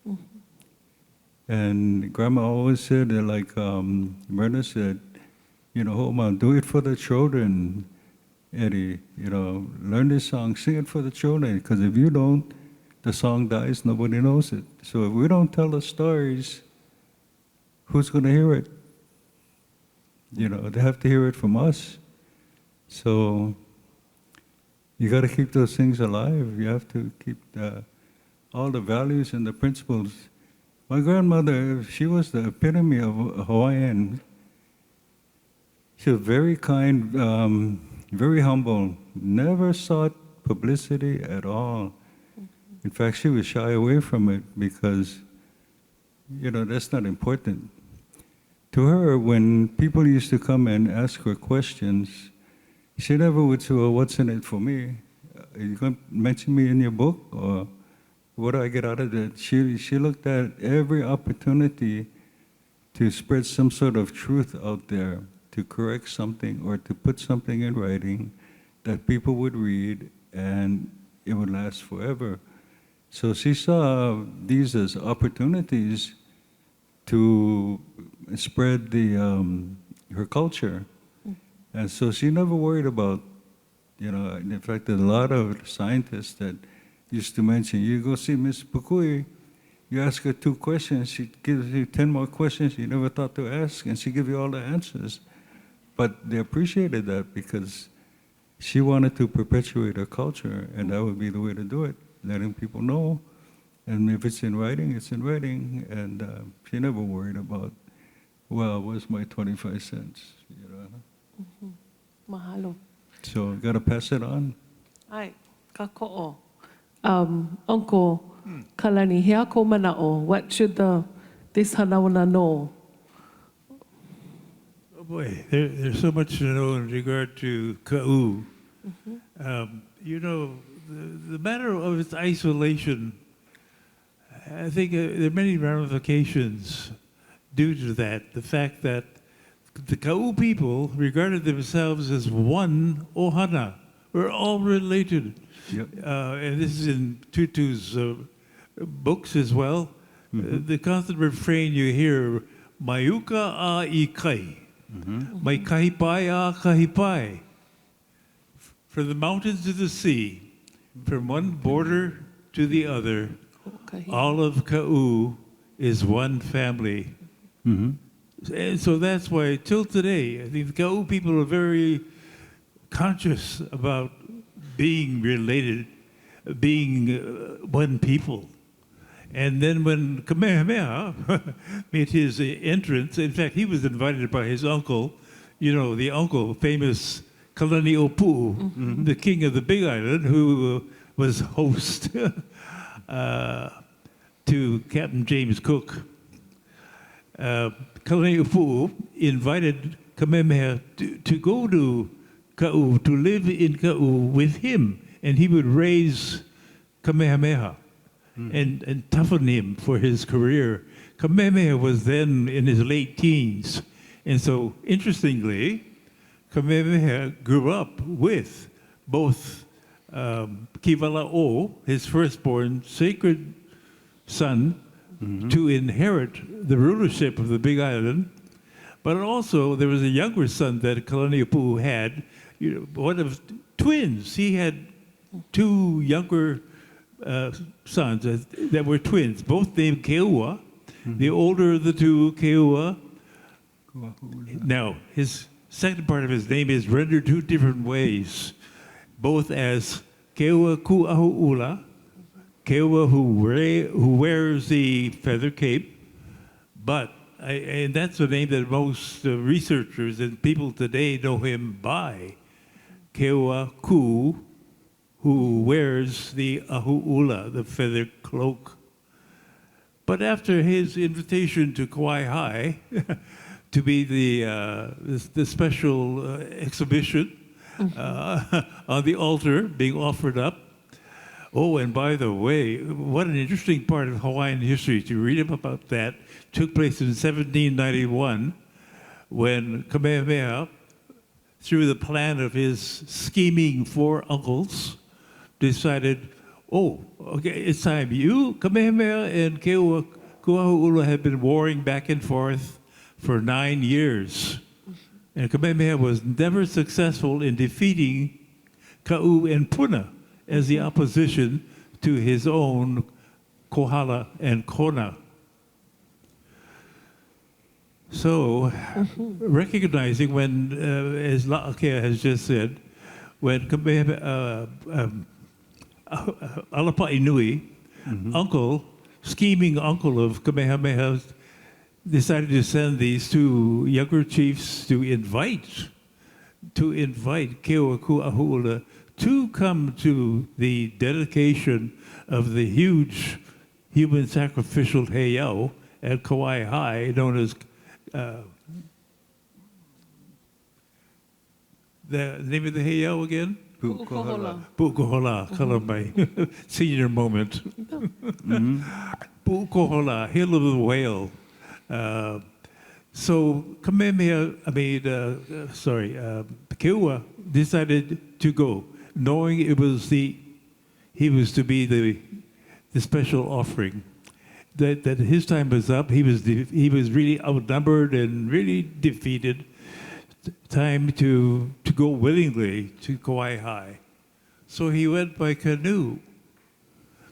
Speaker 11: Mm-hmm. And Grandma always said, like Myrna said, you know, hold on, do it for the children, Eddie. You know, learn this song, sing it for the children, because if you don't, the song dies, nobody knows it. So if we don't tell the stories, who's going to hear it? You know, they have to hear it from us. So you got to keep those things alive. You have to keep all the values and the principles. My grandmother, she was the epitome of a Hawaiian. She was very kind, very humble, never sought publicity at all. In fact, she would shy away from it because, you know, that's not important. To her, when people used to come and ask her questions, she never would say, well, what's in it for me? Are you going to mention me in your book? Or what do I get out of that? She looked at every opportunity to spread some sort of truth out there, to correct something or to put something in writing that people would read and it would last forever. So she saw these as opportunities to spread her culture. And so she never worried about, you know, in fact, there's a lot of scientists that used to mention, you go see Miss Pukui, you ask her 2 questions, she gives you 10 more questions you never thought to ask, and she gives you all the answers. But they appreciated that because she wanted to perpetuate her culture, and that would be the way to do it, letting people know. And if it's in writing, it's in writing. And she never worried about, well, where's my 25 cents, you know?
Speaker 10: Mahalo.
Speaker 11: So got to pass it on.
Speaker 10: Ai, ka ko'o. Uncle Kalani, hea ko mana'o. What should this hanauna know?
Speaker 12: Oh boy, there's so much to know in regard to Kaʻū. You know, the matter of its isolation, I think there are many ramifications due to that. The fact that the Kaʻū people regarded themselves as one ohana. We're all related.
Speaker 11: Yep.
Speaker 12: And this is in Tutu's books as well. The constant refrain you hear, Maiuka a ikai, mai kahipai a kahipai. From the mountains to the sea, from one border to the other, all of Kaʻū is one family. And so that's why, till today, I think the Kaʻū people are very conscious about being related, being one people. And then when Kamehameha made his entrance, in fact, he was invited by his uncle, you know, the uncle, famous Kalani Opu'u, the king of the Big Island, who was host to Captain James Cook. Kalani Opu'u invited Kamehameha to go to Kaʻū, to live in Kaʻū with him, and he would raise Kamehameha and toughen him for his career. Kamehameha was then in his late teens, and so interestingly, Kamehameha grew up with both Kivala'o, his firstborn sacred son, to inherit the rulership of the Big Island, but also there was a younger son that Kalaniʻōpuʻu had, you know, one of twins. He had 2 younger sons that were twins, both named Keua. The older of the 2, Keua. Now, his second part of his name is rendered 2 different ways, both as Keua Ku'ahu'ula, Keua who wears the feather cape, but and that's the name that most researchers and people today know him by. Keua Ku, who wears the ahu'ula, the feather cloak. But after his invitation to Kauai High to be the special exhibition on the altar being offered up. Oh, and by the way, what an interesting part of Hawaiian history to read about that took place in 1791 when Kamehameha, through the plan of his scheming four uncles, decided, oh, okay, it's time. You, Kamehameha, and Kuahu'ula have been warring back and forth for 9 years. And Kamehameha was never successful in defeating Ka'u and Puna as the opposition to his own Kohala and Kona. So, recognizing when, as La'akea has just said, when Kamehameha, Alapa'i Nui, scheming uncle of Kamehameha, decided to send these two younger chiefs to invite Keoku'ahu'ula to come to the dedication of the huge human sacrificial heiau at Kauai High, known as the name of the heiau again?
Speaker 11: Pu'ukohola.
Speaker 12: Pu'ukohola, my senior moment. Pu'ukohola, Hill of the Whale. So Kamehameha, Keua decided to go, knowing he was to be the special offering. That his time was up. He was really outnumbered and really defeated. Time to go willingly to Kauai High. So he went by canoe.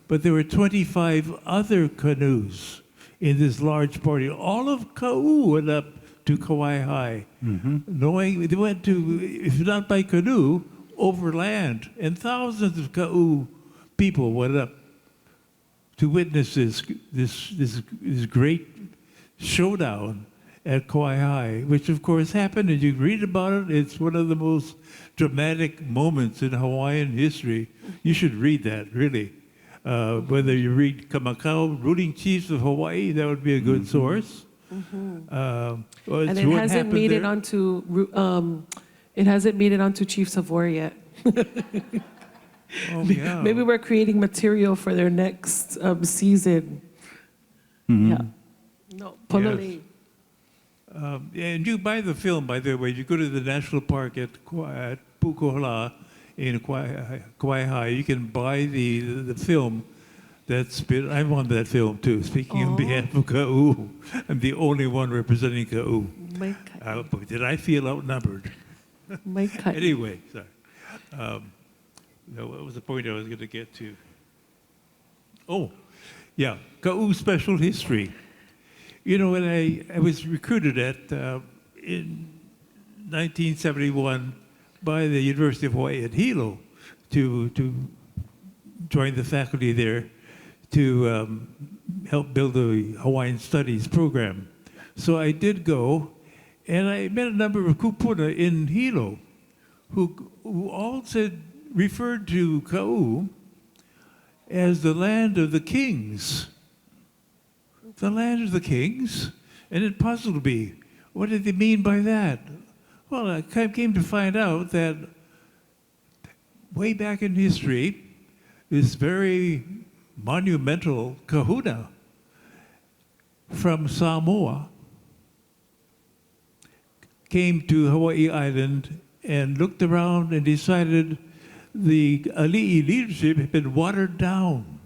Speaker 12: But there were 25 other canoes in this large party. All of Ka'ū went up to Kauai High, knowing they went to, if not by canoe, overland. And thousands of Ka'ū people went up to witness this great showdown at Kauai High, which of course happened, and you read about it. It's one of the most dramatic moments in Hawaiian history. You should read that, really. Whether you read Kamakau, Ruling Chiefs of Hawaii, that would be a good source.
Speaker 10: And it hasn't made it onto Chiefs of War yet.
Speaker 12: Oh, yeah.
Speaker 10: Maybe we're creating material for their next season. Yeah. No, Polole.
Speaker 12: Yes. And you buy the film, by the way. You go to the national park at Pu'ukohola in Kauai High. You can buy the film that's been. I'm on that film too. Speaking on behalf of Ka'ū, I'm the only one representing Ka'ū. Boy, did I feel outnumbered? Anyway, sorry. No, what was the point I was going to get to? Oh, yeah, Ka'ū special history. You know, when I was recruited in 1971 by the University of Hawaii at Hilo to join the faculty there to help build the Hawaiian Studies program. So I did go, and I met a number of kupuna in Hilo who all referred to Ka'ū as the land of the kings. The land of the kings? And it puzzled me. What did they mean by that? Well, I came to find out that way back in history, this very monumental kahuna from Samoa came to Hawaii Island and looked around and decided the ali'i leadership had been watered down.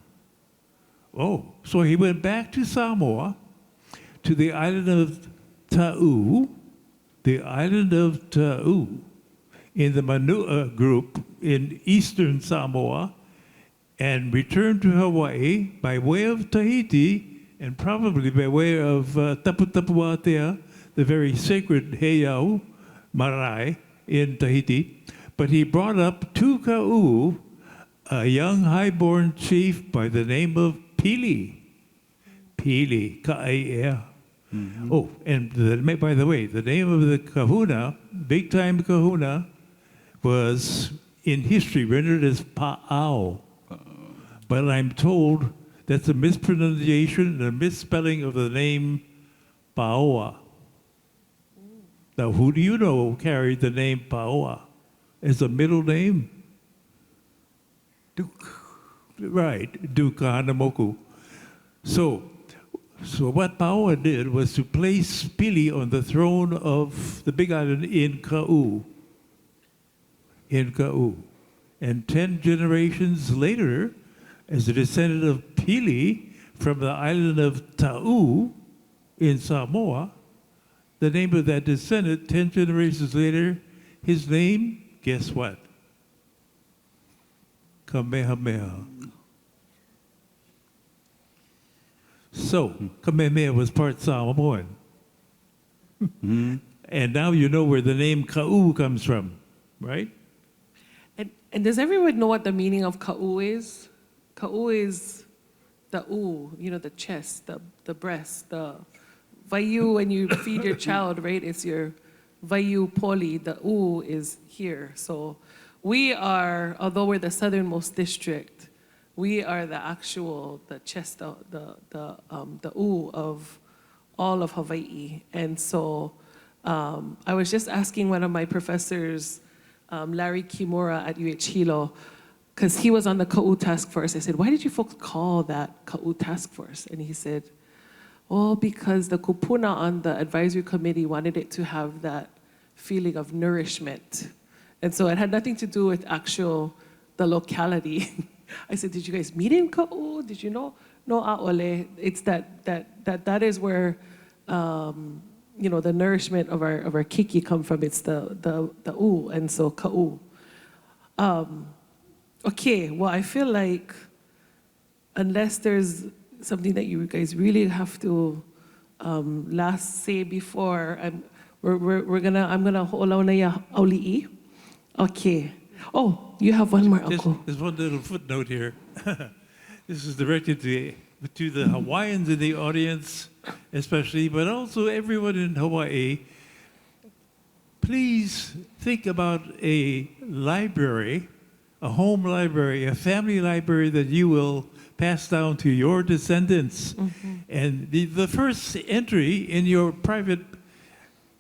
Speaker 12: Oh, so he went back to Samoa, to the island of Ta'u, in the Manua group in eastern Samoa, and returned to Hawaii by way of Tahiti, and probably by way of Taputapuatea, the very sacred heiau, marae, in Tahiti. But he brought up to Ka'ū a young highborn chief by the name of Pili, Ka'aia. Oh, and by the way, the name of the kahuna, big-time kahuna, was in history rendered as pa'ao. But I'm told that's a mispronunciation and a misspelling of the name Paoa. Now, who do you know carried the name Paoa as a middle name?
Speaker 11: Duke.
Speaker 12: Right, Duke Kahanamoku. So what Paoa did was to place Pili on the throne of the Big Island in Kaʻū. And 10 generations later, as a descendant of Pili from the island of Ta'u in Samoa, the name of that descendant, 10 generations later, his name, guess what? Kamehameha. So, Kamehameha was part Samoan. And now you know where the name Kaʻū comes from, right?
Speaker 10: And does everyone know what the meaning of ka'u is? Ka'u is the the chest, the breast, the vayu when you feed your child, right? It's your vayu poli, the is here. So we are, although we're the southernmost district, we are the chest, the of all of Hawaii. And so I was just asking one of my professors, Larry Kimura at UH Hilo, because he was on the Ka'ū task force. I said, why did you folks call that Ka'ū task force? And he said, because the kupuna on the advisory committee wanted it to have that feeling of nourishment. And so it had nothing to do with the locality. I said, did you guys meet in Ka'ū? Did you know? No, ʻōlelo. It's that is where the nourishment of our kiki come from. It's the and so ka'u. Okay, well, I feel like unless there's something that you guys really have to last say before, I'm gonna ho'olau na ia auli'i. Okay. Oh, you have one more, Uncle.
Speaker 12: There's one little footnote here. This is directed to the Hawaiians in the audience, especially, but also everyone in Hawaii. Please think about a library, a home library, a family library that you will pass down to your descendants. And the first entry in your private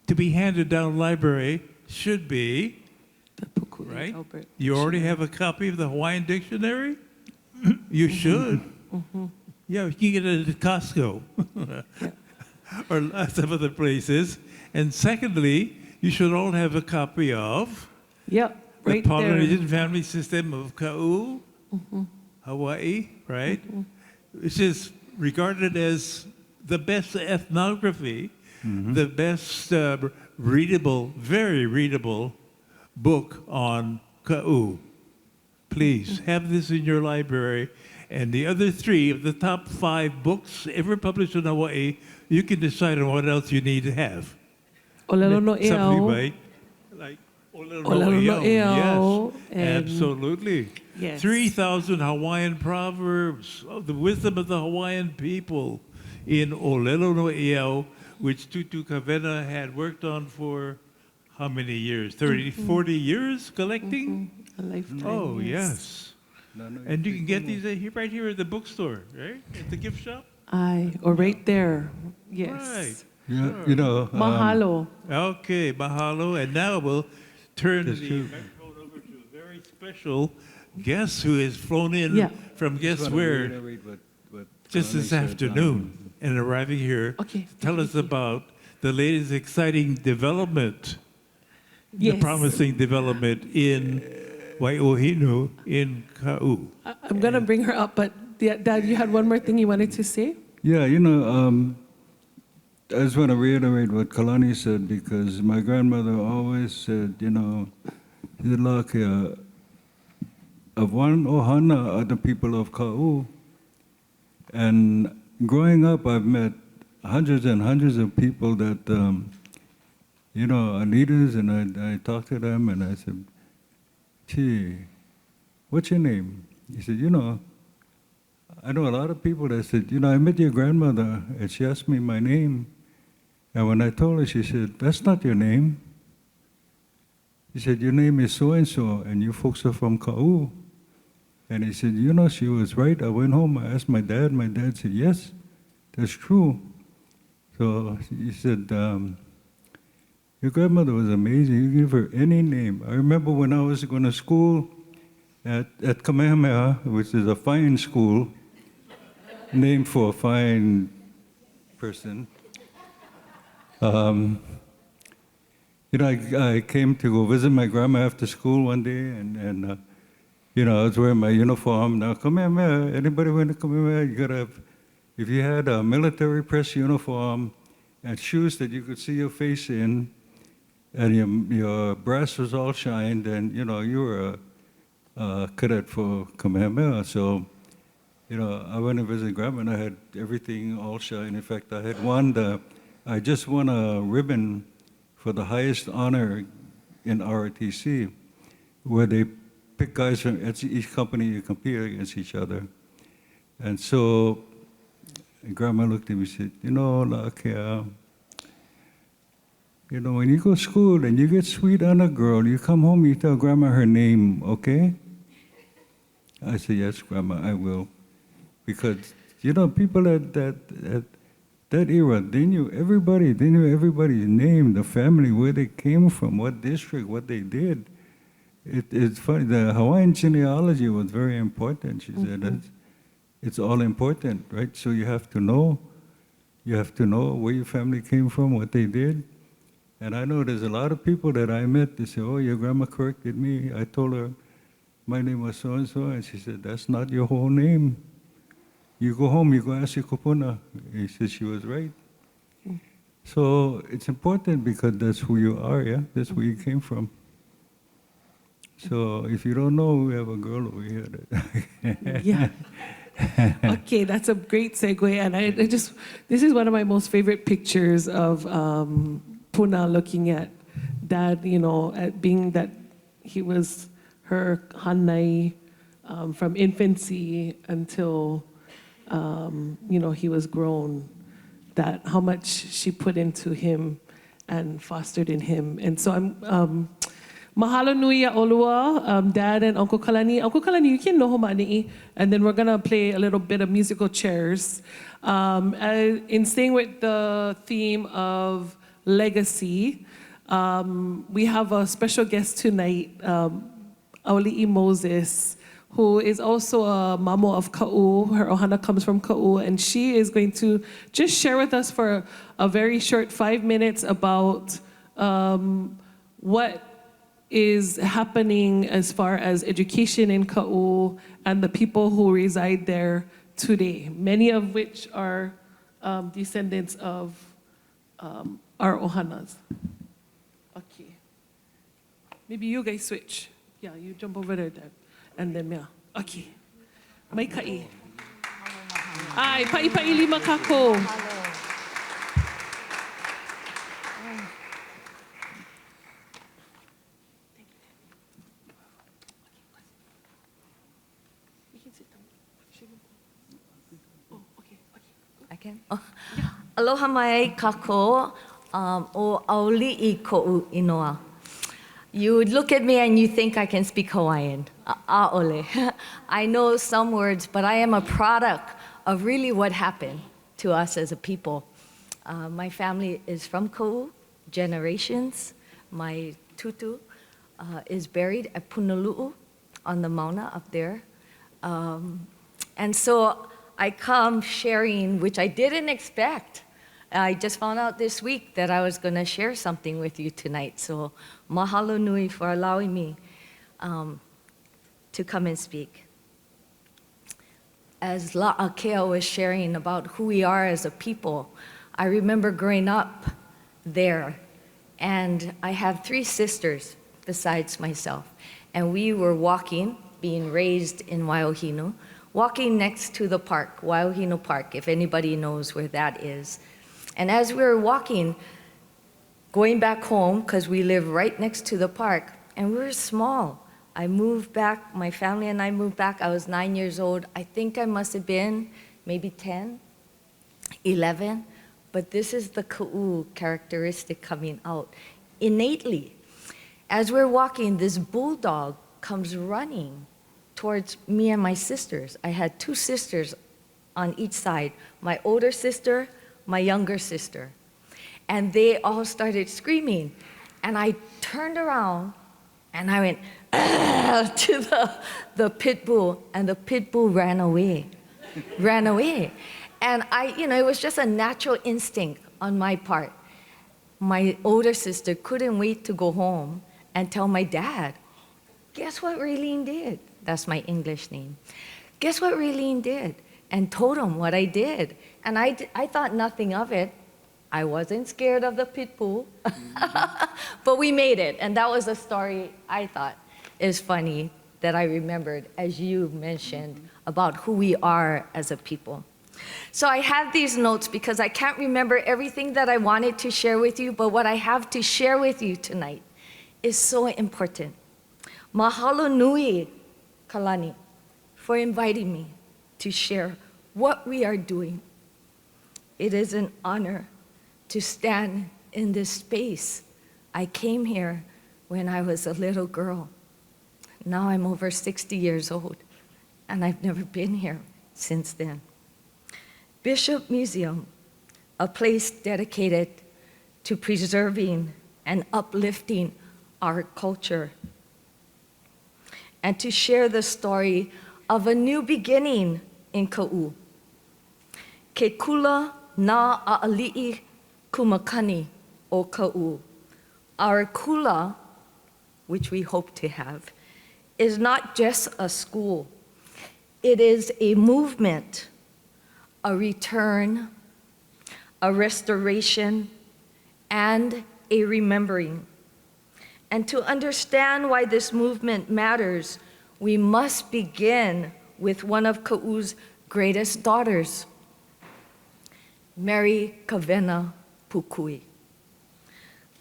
Speaker 12: to be handed down library should be, right? You already have a copy of the Hawaiian dictionary? You should. Yeah, you can get it at Costco or some other places. And secondly, you should all have a copy of the Polynesian family system of Kaʻū, Hawaii, right? Which is regarded as the best ethnography, the best readable, very readable book on Kaʻū. Please have this in your library. And the other 3 of the top 5 books ever published in Hawaii, you can decide on what else you need to have.
Speaker 10: ʻōlelo no
Speaker 12: Something like ʻōlelo no yes, absolutely.
Speaker 10: Yes.
Speaker 12: 3,000 Hawaiian proverbs of the wisdom of the Hawaiian people in ʻōlelo no iao, which Tutu Kawena had worked on for how many years? 30, 40 years collecting?
Speaker 10: A lifetime.
Speaker 12: Oh, yes. And you can get these right here at the bookstore, right? At the gift shop?
Speaker 10: Or right there. Yes.
Speaker 12: Right.
Speaker 11: Yeah,
Speaker 10: mahalo.
Speaker 12: Okay, mahalo. And now we'll turn the microphone over to a very special guest who has flown in from guess where just this afternoon and arriving here.
Speaker 10: Okay.
Speaker 12: Tell us about the latest exciting development, the promising development in Waiʻohinu in Kaʻū.
Speaker 10: I'm going to bring her up, but Dad, you had one more thing you wanted to say?
Speaker 11: Yeah, I just want to reiterate what Kalani said, because my grandmother always said, Hilaka, of one ohana are the people of Kaʻū. And growing up, I've met hundreds and hundreds of people that, are leaders, and I talked to them, and I said, gee, what's your name? He said, I know a lot of people that said, I met your grandmother, and she asked me my name. And when I told her, she said, that's not your name. He said, your name is so-and-so, and you folks are from Kaʻū. And he said, you know, she was right. I went home, I asked my dad. My dad said, yes, that's true. So he said, your grandmother was amazing. You give her any name. I remember when I was going to school at Kamehameha, which is a fine school, named for a fine person. You know, I came to go visit my grandma after school one day, and you know, I was wearing my uniform. Now, Kamehameha, anybody went to Kamehameha, you gotta have, if you had a military press uniform and shoes that you could see your face in, and your breast was all shined, then, you know, you were a cadet for Kamehameha. So, you know, I went to visit grandma, and I had everything all shine. In fact, I had I just won a ribbon for the highest honor in ROTC, where they pick guys from each company, you compete against each other. And so grandma looked at me and said, you know, La'akea, you know, when you go to school and you get sweet on a girl, you come home, you tell grandma her name, okay? I said, yes, grandma, I will. Because, you know, people at that era, they knew everybody's name, the family, where they came from, what district, what they did. It's funny, the Hawaiian genealogy was very important. She said, it's all important, right? So you have to know where your family came from, what they did. And I know there's a lot of people that I met, they say, oh, your grandma corrected me. I told her my name was so-and-so, and she said, that's not your whole name. You go home, you go ask your kupuna. He said she was right. So it's important because that's who you are, yeah? That's where you came from. So if you don't know, we have a girl over here.
Speaker 10: Yeah. Okay, that's a great segue. And this is one of my most favorite pictures of Puna looking at Dad, you know, at being that he was her hanai from infancy until, you know, he was grown, that how much she put into him and fostered in him. And so I'm, mahalo nui a olua, Dad and Uncle Kalani. Uncle Kalani, you can noho maʻaniʻi, and then we're gonna play a little bit of musical chairs. In staying with the theme of legacy, we have a special guest tonight, Auli'i Moses, who is also a mamo of Kaʻū. Her ohana comes from Kaʻū, and she is going to just share with us for a very short 5 minutes about what is happening as far as education in Kaʻū and the people who reside there today, many of which are descendants of our ohanas. Okay. Maybe you guys switch. Yeah, you jump over there, Dad. And then, yeah. Okay. Mai ka'i. Ai, pa'i lima kako.
Speaker 13: I can? Oh. Aloha mai kako o auli'i ko'u inoa. You would look at me and you think I can speak Hawaiian. A'ole. I know some words, but I am a product of really what happened to us as a people. My family is from Kaʻū, generations. My tutu is buried at Punalu'u on the mauna up there. And so I come sharing, which I didn't expect. I just found out this week that I was going to share something with you tonight. So mahalo nui for allowing me to come and speak. As La'akea was sharing about who we are as a people, I remember growing up there, and I have 3 sisters besides myself. And we were walking, being raised in Waiohinu, walking next to the park, Waiohinu Park, if anybody knows where that is. And as we were walking, going back home, because we live right next to the park, and we were small. I moved back, my family and I moved back, I was 9 years old. I think I must have been maybe 10, 11, but this is the Kaʻū characteristic coming out innately. As we're walking, this bulldog comes running towards me and my sisters. I had 2 sisters on each side, my older sister, my younger sister. And they all started screaming. And I turned around and I went to the pit bull, and the pit bull ran away. Ran away. And it was just a natural instinct on my part. My older sister couldn't wait to go home and tell my dad, guess what Raylene did? That's my English name. Guess what Raylene did? And told him what I did. And I thought nothing of it. I wasn't scared of the pit bull, but we made it. And that was a story I thought is funny that I remembered, as you mentioned, about who we are as a people. So I have these notes because I can't remember everything that I wanted to share with you, but what I have to share with you tonight is so important. Mahalo nui, Kalani, for inviting me to share what we are doing. It is an honor to stand in this space. I came here when I was a little girl. Now I'm over 60 years old, and I've never been here since then. Bishop Museum, a place dedicated to preserving and uplifting our culture, and to share the story of a new beginning in Ka'ū. Ke kula nā ʻaʻaliʻi ku Makani o Ka'ū. Our kula, which we hope to have, is not just a school. It is a movement, a return, a restoration, and a remembering. And to understand why this movement matters, we must begin with one of Ka'ū's greatest daughters, Mary Kawena Pukui.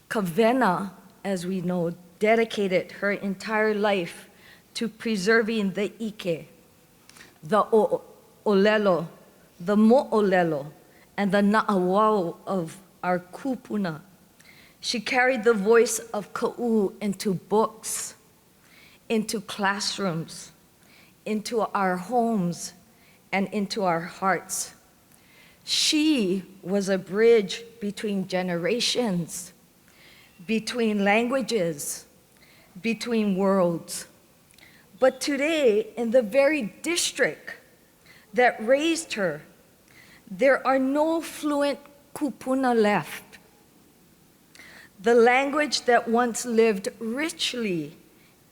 Speaker 13: Kawena, as we know, dedicated her entire life to preserving the ʻike, the ʻōlelo, the moʻolelo, and the nāʻawau of our kupuna. She carried the voice of Ka'ū into books, into classrooms, into our homes, and into our hearts. She was a bridge between generations, between languages, between worlds. But today, in the very district that raised her, there are no fluent kupuna left. The language that once lived richly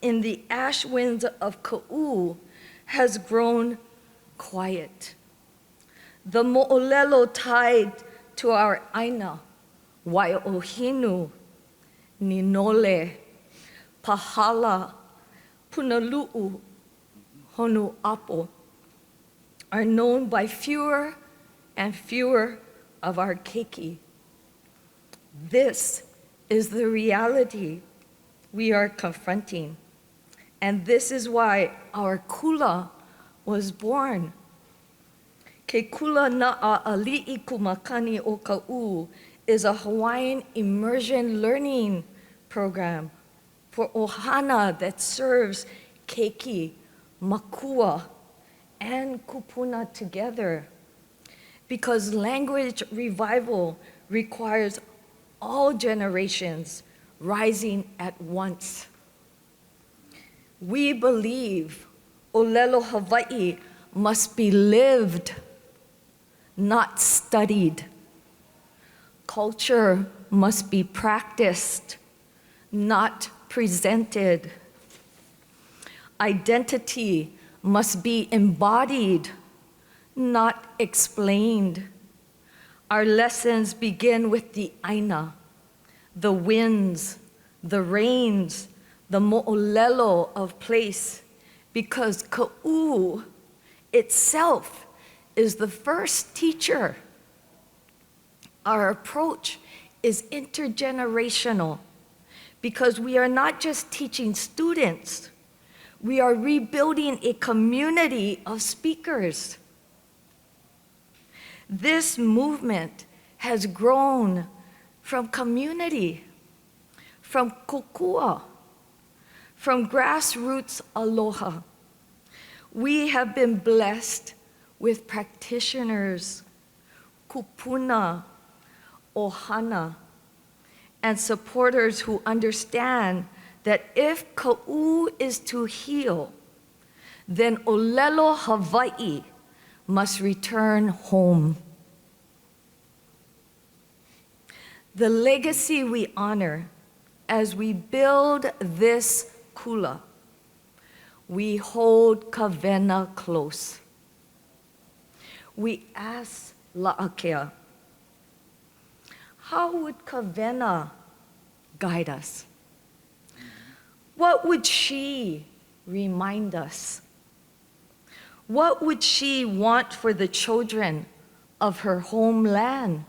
Speaker 13: in the ash winds of Ka'ū has grown quiet. The moʻolelo tied to our aina, waiʻohinu, ninole, pahala, punalu'u, honu apo, are known by fewer and fewer of our keiki. This is the reality we are confronting. And this is why our kula was born. Ke kula nāʻaliʻi ku Makani o Ka'ū is a Hawaiian immersion learning program for ohana that serves keiki, makua, and kupuna together. Because language revival requires all generations rising at once. We believe ʻōlelo Hawaiʻi must be lived, not studied. Culture must be practiced, not presented. Identity must be embodied, not explained. Our lessons begin with the aina, the winds, the rains, the moʻolelo of place, because Ka'ū itself is the first teacher. Our approach is intergenerational because we are not just teaching students, we are rebuilding a community of speakers. This movement has grown from community, from kokua, from grassroots aloha, we have been blessed with practitioners, kupuna, ohana, and supporters who understand that if Kaʻū is to heal, then ʻōlelo Hawaiʻi must return home. The legacy we honor as we build this kula, we hold Kawena close. We ask La'akea, how would Kawena guide us? What would she remind us? What would she want for the children of her homeland?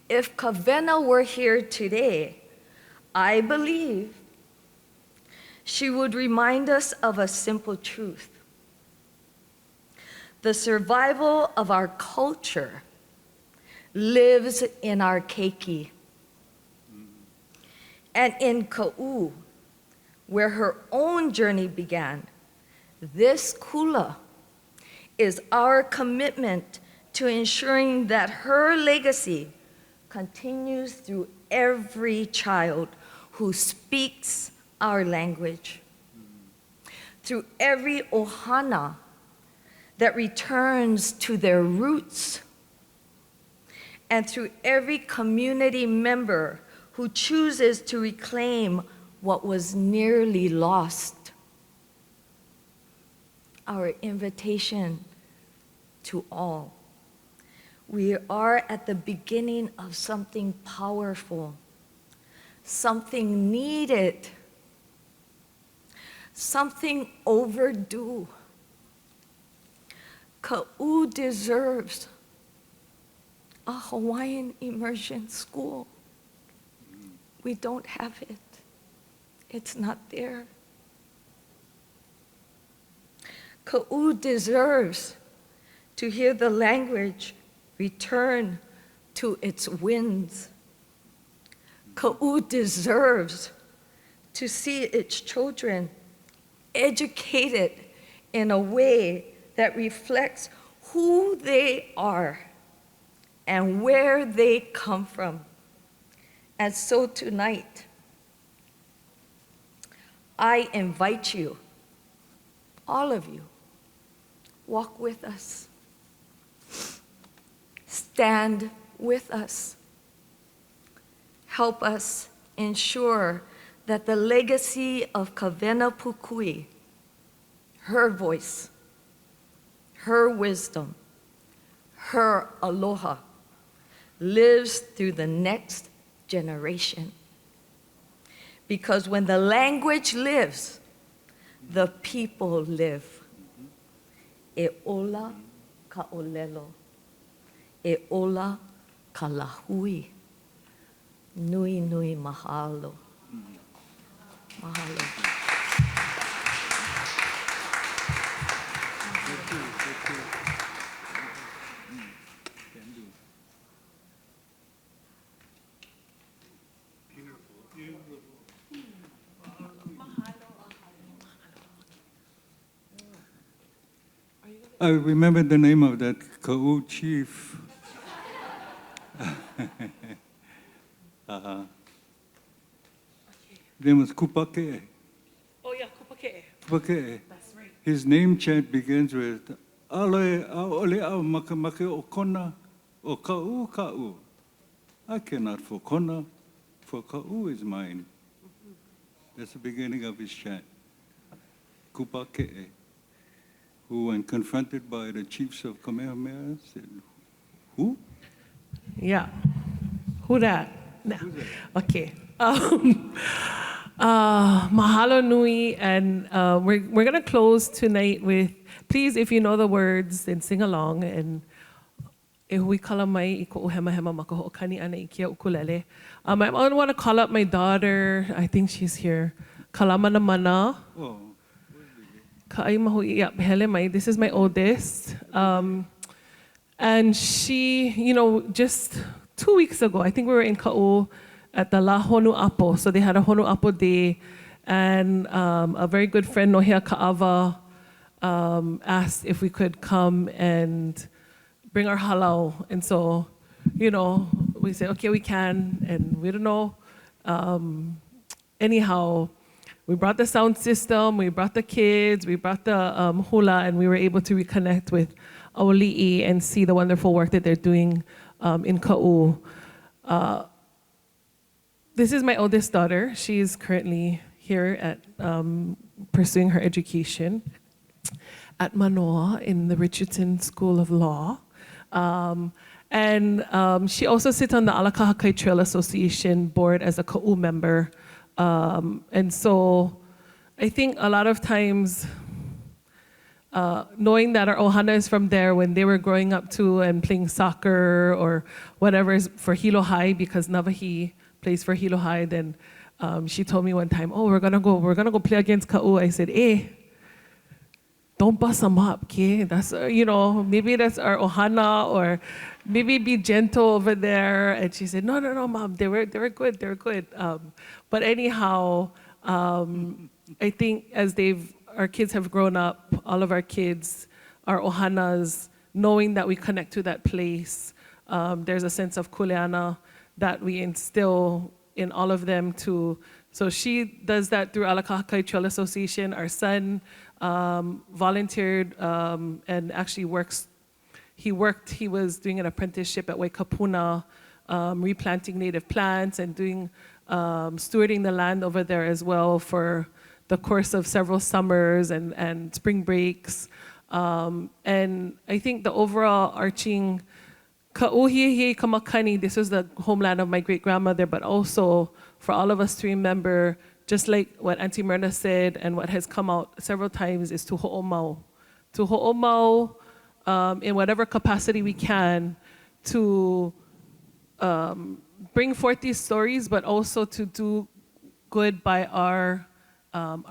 Speaker 13: If Kawena were here today, I believe she would remind us of a simple truth. The survival of our culture lives in our keiki. And in Kaʻū, where her own journey began, this kula is our commitment to ensuring that her legacy continues through every child who speaks our language, through every ohana that returns to their roots, and through every community member who chooses to reclaim what was nearly lost. Our invitation to all. We are at the beginning of something powerful, something needed, something overdue. Kaʻū deserves a Hawaiian immersion school. We don't have it. It's not there. Kaʻū deserves to hear the language return to its winds. Kaʻū deserves to see its children educated in a way that reflects who they are and where they come from. And so tonight, I invite you, all of you, walk with us. Stand with us. Help us ensure that the legacy of Kawena Pukui, her voice, her wisdom, her aloha, lives through the next generation. Because when the language lives, the people live. E ola ka ʻōlelo. E ola ka lahui. Nui nui mahalo. Mahalo.
Speaker 11: I remember the name of that Kaʻū chief. Name was Kupake.
Speaker 10: Oh yeah, Kupake.
Speaker 11: Kupake.
Speaker 10: That's right.
Speaker 11: His name chant begins with "Ale aole au makamake o kona o Kaʻū Kaʻū." I cannot for kona, for Kaʻū is mine. That's the beginning of his chant. Kupake, who, when confronted by the chiefs of Kamehameha, said, "Who?"
Speaker 10: Yeah. Who that? Nah. Okay. Mahalo nui, and we're gonna close tonight with, please, if you know the words, then sing along. And e hui kala mai I ko hema hema ma ka hoʻokani ana I kia ukulele. I want to call up my daughter. I think she's here. Kalamana mana.
Speaker 11: Oh.
Speaker 10: Ka'ai mahui ia hele mai. This is my oldest. And she, just 2 weeks ago, I think we were in Kaʻū, at the La Honu Apo. So they had a Honu Apo day, and a very good friend, Nohea Ka'ava, asked if we could come and bring our halau. And so, you know, we said, okay, we can, and we don't know. Anyhow, we brought the sound system, we brought the kids, we brought the hula, and we were able to reconnect with ʻōlelo and see the wonderful work that they're doing in Kaʻū. This is my oldest daughter. She's currently here at pursuing her education at Manoa in the Richardson School of Law. She also sits on the Alakahakai Trail Association board as a Kaʻū member. And so I think a lot of times, knowing that our ohana is from there when they were growing up too and playing soccer or whatever is for Hilo High, because Navahi plays for Hilo High, then she told me one time, oh, we're gonna go play against Kaʻū. I said, don't bust them up, okay? That's, maybe that's our ohana, or maybe be gentle over there. And she said, no, Mom, they were good. But anyhow, I think as our kids have grown up, all of our kids, our ohanas, knowing that we connect to that place, there's a sense of kuleana that we instill in all of them too. So she does that through Alakahakai Trail Association. Our son volunteered and actually works. He was doing an apprenticeship at Waikapuna, replanting native plants and doing stewarding the land over there as well for the course of several summers and spring breaks. And I think the overall arching Kaʻū Hiehie ka Makani, this was the homeland of my great-grandmother, but also for all of us to remember, just like what Auntie Myrna said and what has come out several times, is to ho'omau. To ho'omau in whatever capacity we can to bring forth these stories, but also to do good by our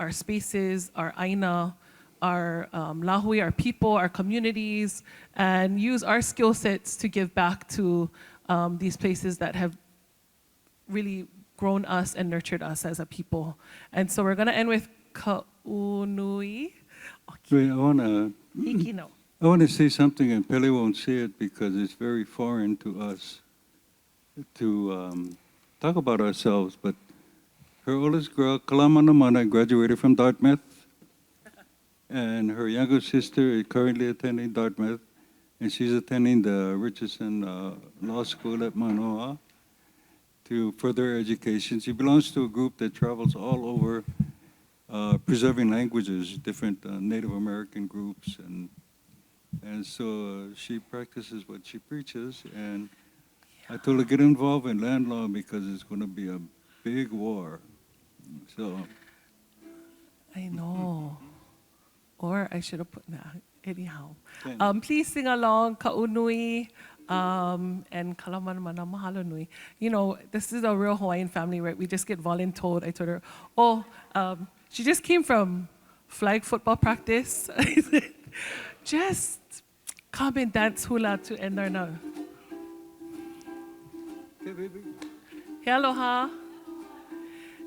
Speaker 10: spaces, our aina, our lahui, our people, our communities, and use our skill sets to give back to these places that have really grown us and nurtured us as a people. And so we're going to end with Kaʻū Nui.
Speaker 11: Wait, I want to say something, and Pele won't say it because it's very foreign to us to talk about ourselves, but her oldest girl, Kalamanamana, graduated from Dartmouth, and her younger sister is currently attending Dartmouth, and she's attending the Richardson Law School at Manoa to further education. She belongs to a group that travels all over preserving languages, different Native American groups, and so she practices what she preaches, and I told her get involved in land law because it's going to be a big war. So
Speaker 10: I know. Or I should have put that. Anyhow. Please sing along, Kaʻū Nui and Kalamanamana Mahalo Nui. You know, this is a real Hawaiian family, right? We just get voluntold. I told her, she just came from flag football practice. I said, just come and dance hula to end our night. He aloha.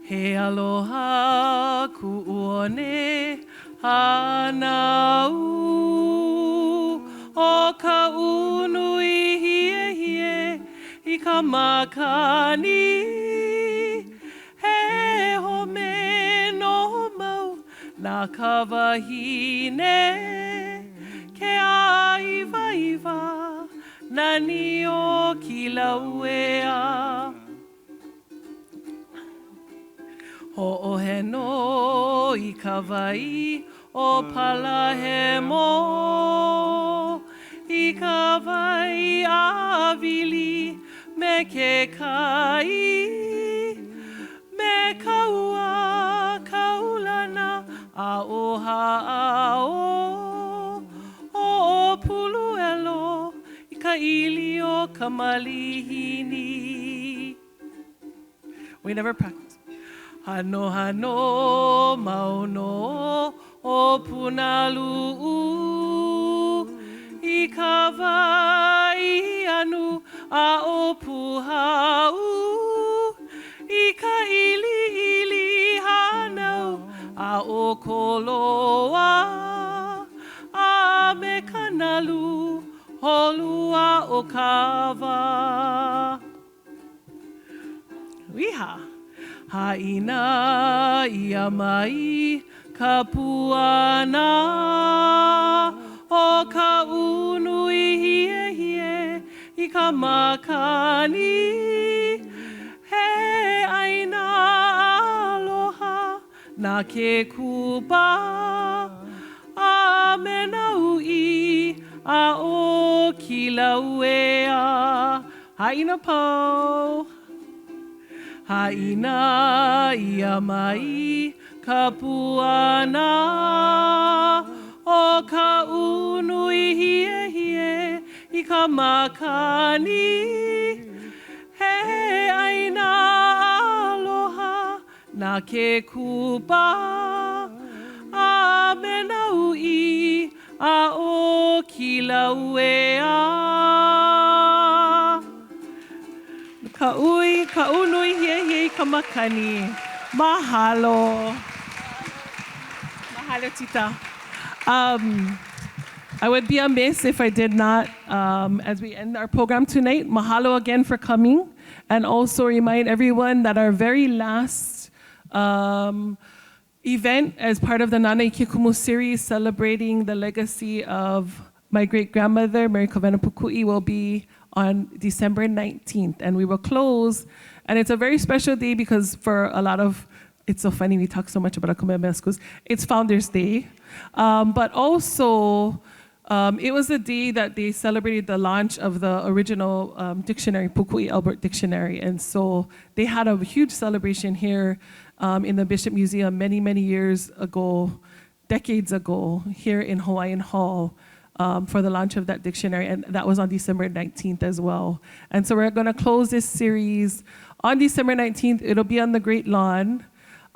Speaker 10: He aloha ku'uone hanau o Kaʻū Nui Hiehie I ka Makani he home no mau na ka wahine ke aiwaiwa nani o ki lauea ho'ohe no I ka wai o palahe mo I ka wai awili me ke kai me kaua kaulana a oha a o puluelo I ka ili o ka malihini. We never practice. Hano hano mauno o punalu'u I ka wai anu a o puha'u ka ili ili hanau a o koloa a me kanalu holua o kawa. Wiha. Haina ia mai ka puana o Kaʻū Nui Hiehie I ka Makani. He aina aloha na ke kupa a me nauʻi a o kilauea. Haina po. Haina ia mai ka puana o Kaʻū Nui Hiehie I ka Makani. He aina aloha na ke kupa a me nauʻi a o kilauea. Kaʻū Nui Hiehie I ka Makani. Mahalo. Mahalo, Tita. I would be amiss if I did not, as we end our program tonight, mahalo again for coming, and also remind everyone that our very last event as part of the Nānā ʻike Kumu Series celebrating the legacy of my great-grandmother, Mary Kawena Pukui, will be on December 19th, and we will close. And it's a very special day because for a lot of, it's so funny we talk so much about Kumu schools. It's Founders Day, but also it was the day that they celebrated the launch of the original dictionary, Pukui Albert Dictionary, and so they had a huge celebration here in the Bishop Museum many, many years ago, decades ago, here in Hawaiian Hall. For the launch of that dictionary, and that was on December 19th as well. And so we're gonna close this series on December 19th. It'll be on the Great Lawn,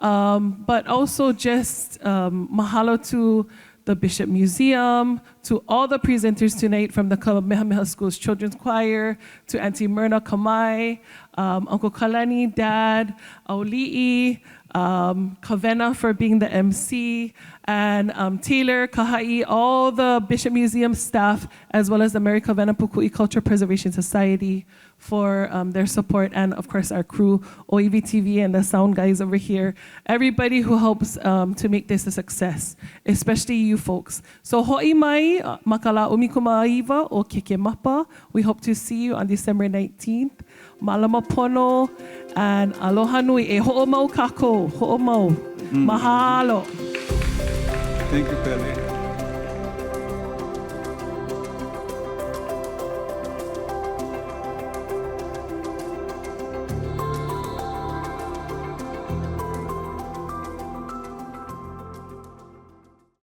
Speaker 10: but also just mahalo to the Bishop Museum, to all the presenters tonight from the Kamehameha School's Children's Choir, to Auntie Myrna Kamai, Uncle Kalani, Dad, Auli'i, Kawena for being the MC, and Taylor, Kahai, all the Bishop Museum staff, as well as the Mary Kawena Pukui Culture Preservation Society for their support, and of course our crew, OEV TV and the sound guys over here, everybody who helps to make this a success, especially you folks. So ho'i mai, makala umikumaiva o keke mapa. We hope to see you on December 19th. Malama pono, and aloha nui e ho'omau kako, ho'omau. Mahalo.
Speaker 11: Thank you, Pele.